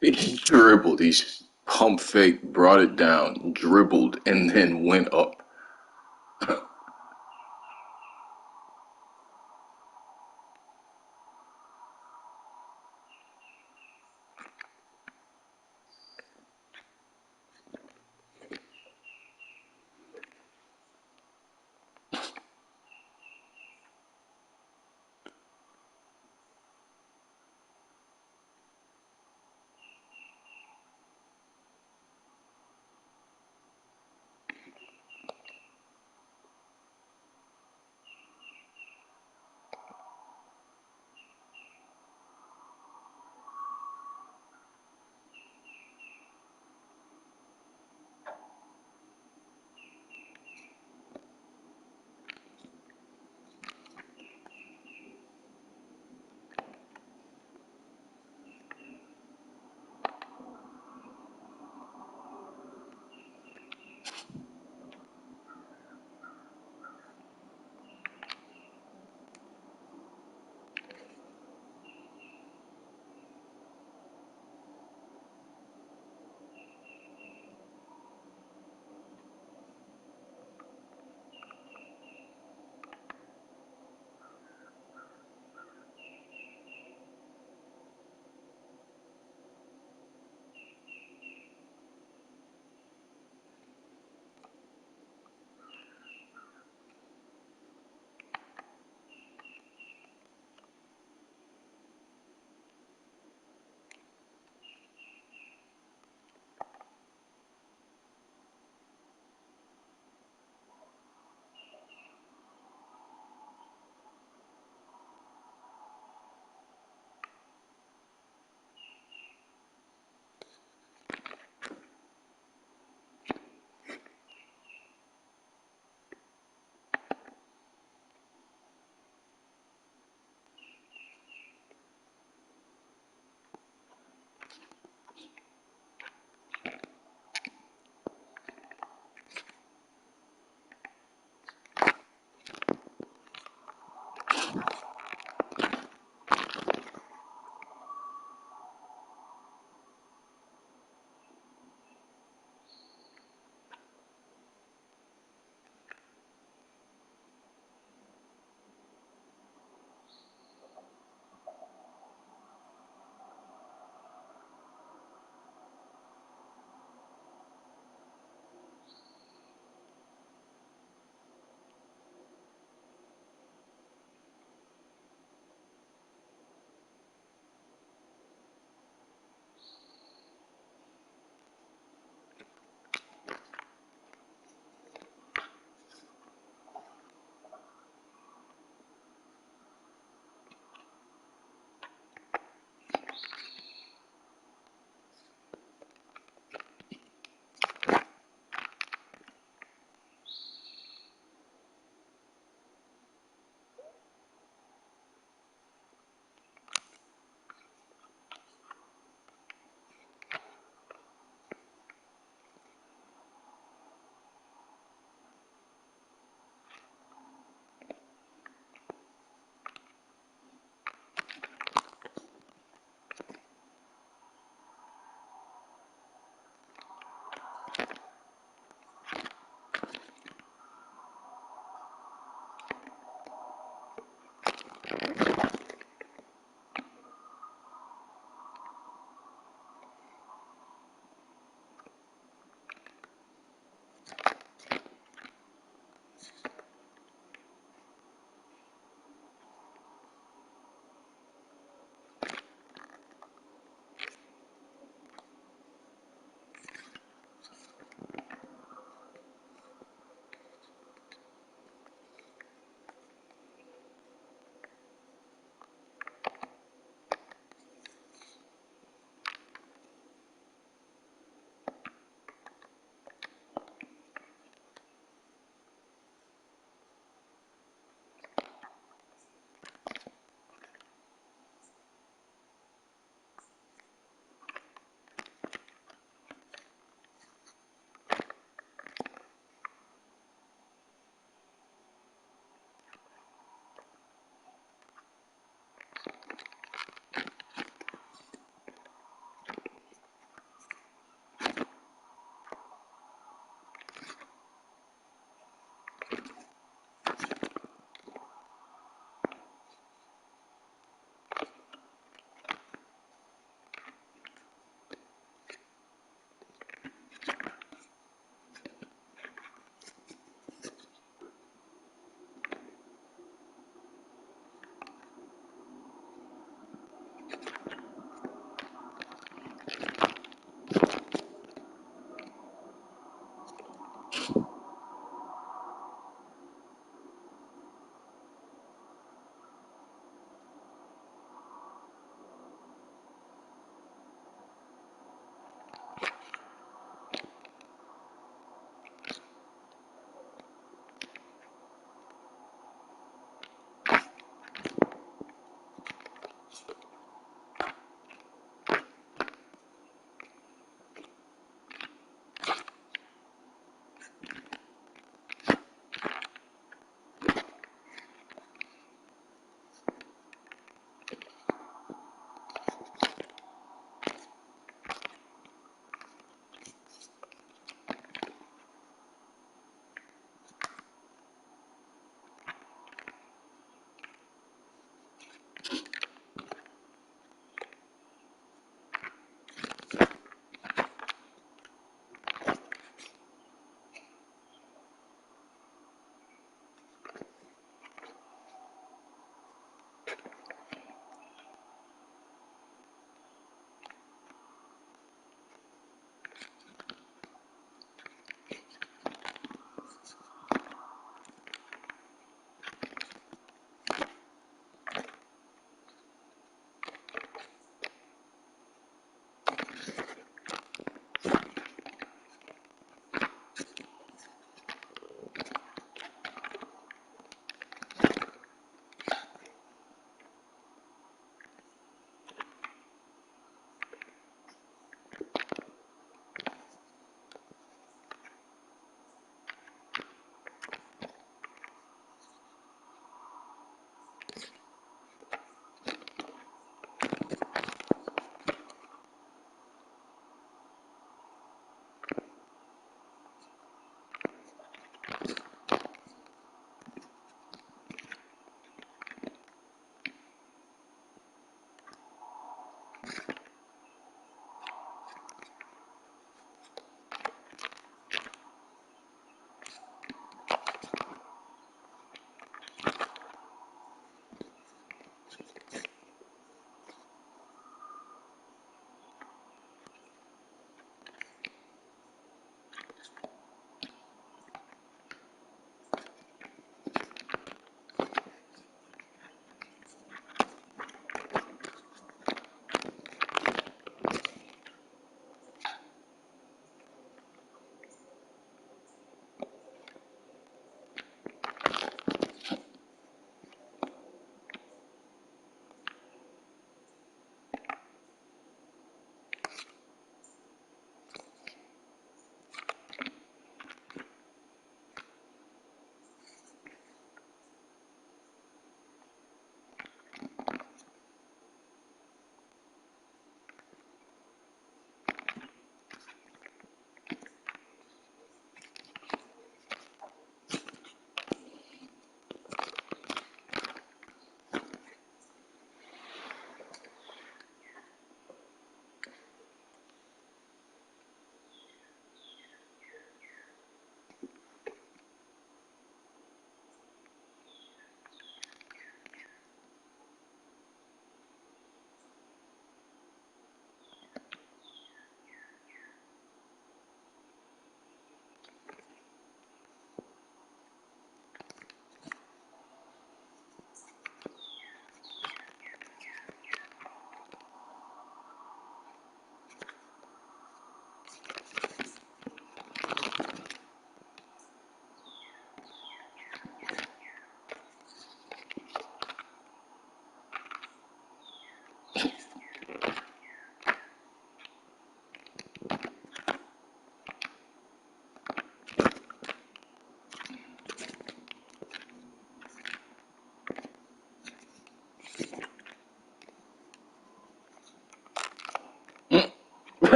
He dribbled. He pump fake, brought it down, dribbled, and then went up.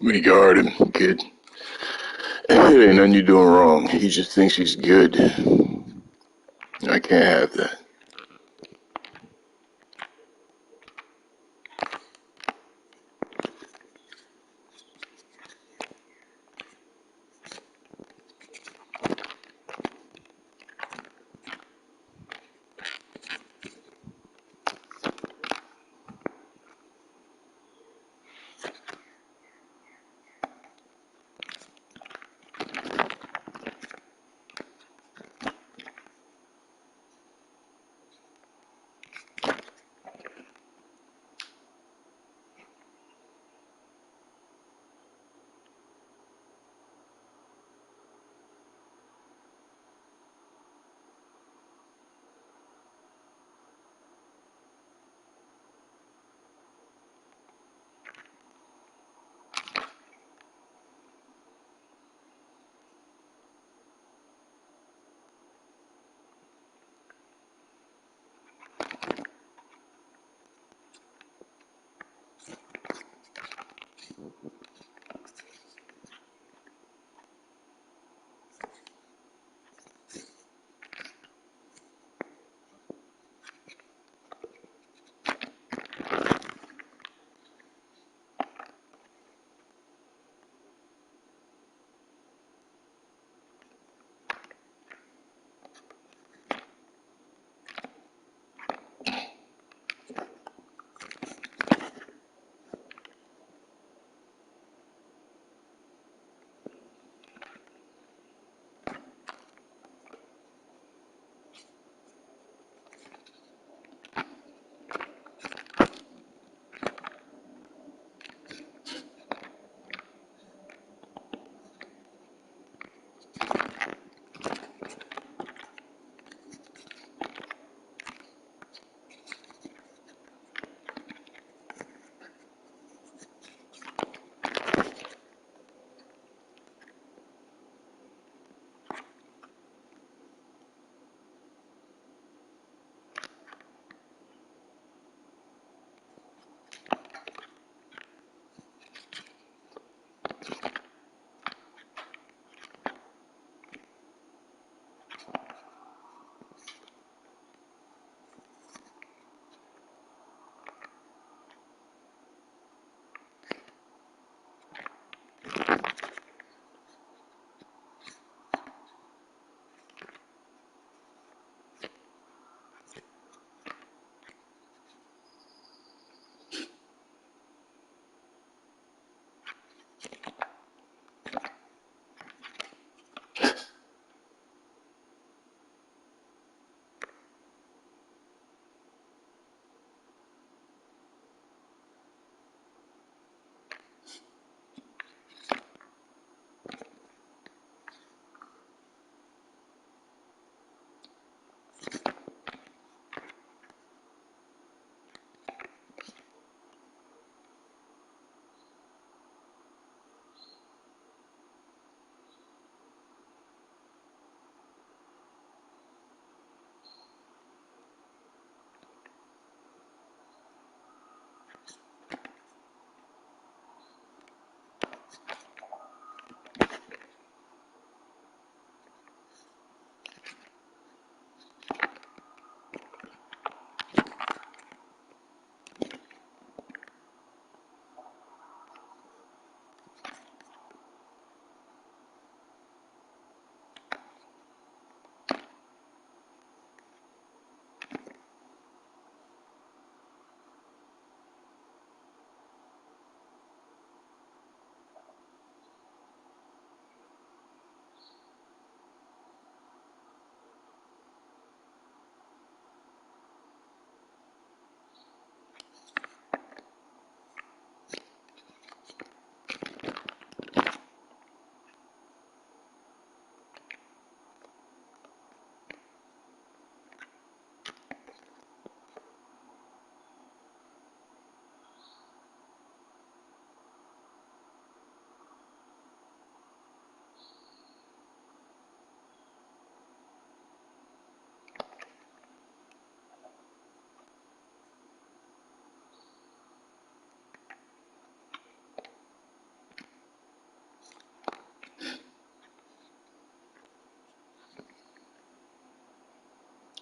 Regard him, kid. It ain't nothing you doing wrong. He just thinks he's good. I can't have that.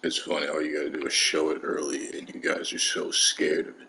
It's funny, all you gotta do is show it early, and you guys are so scared of it.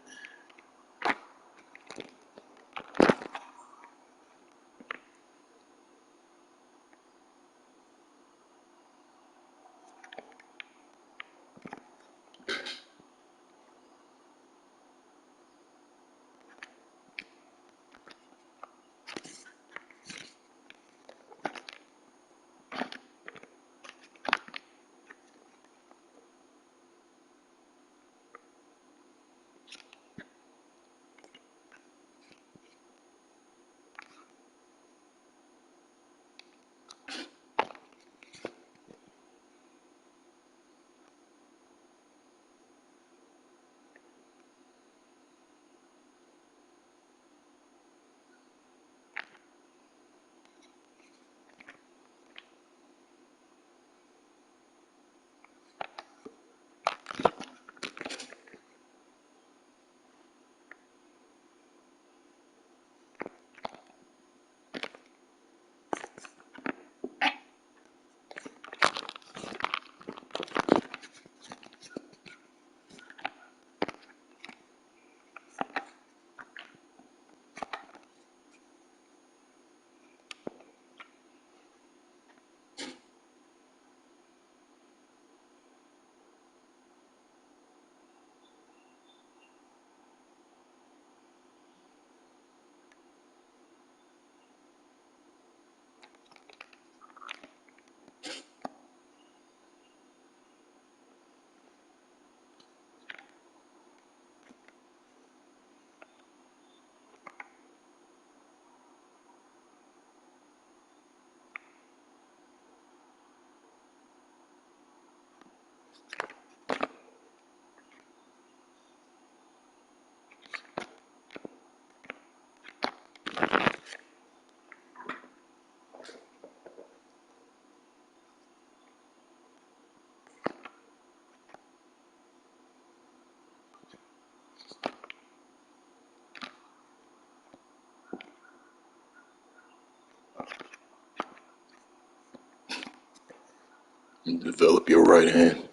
And develop your right hand.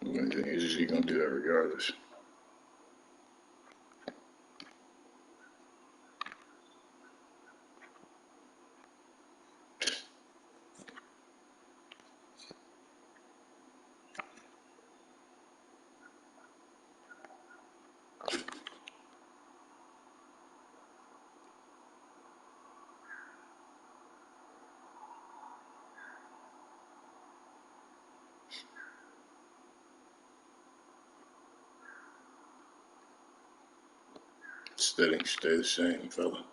The only thing is you're gonna do that regardless. Settings stay the same, fella.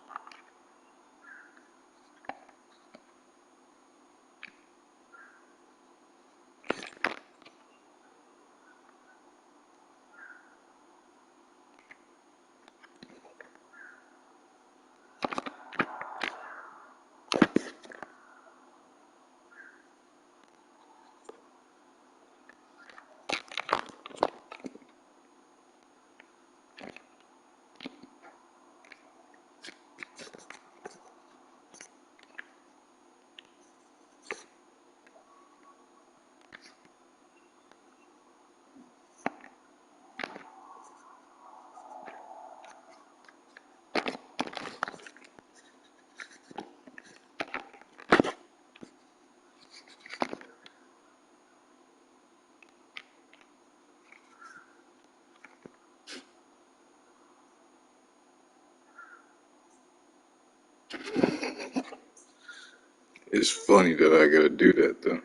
It's funny that I gotta do that though.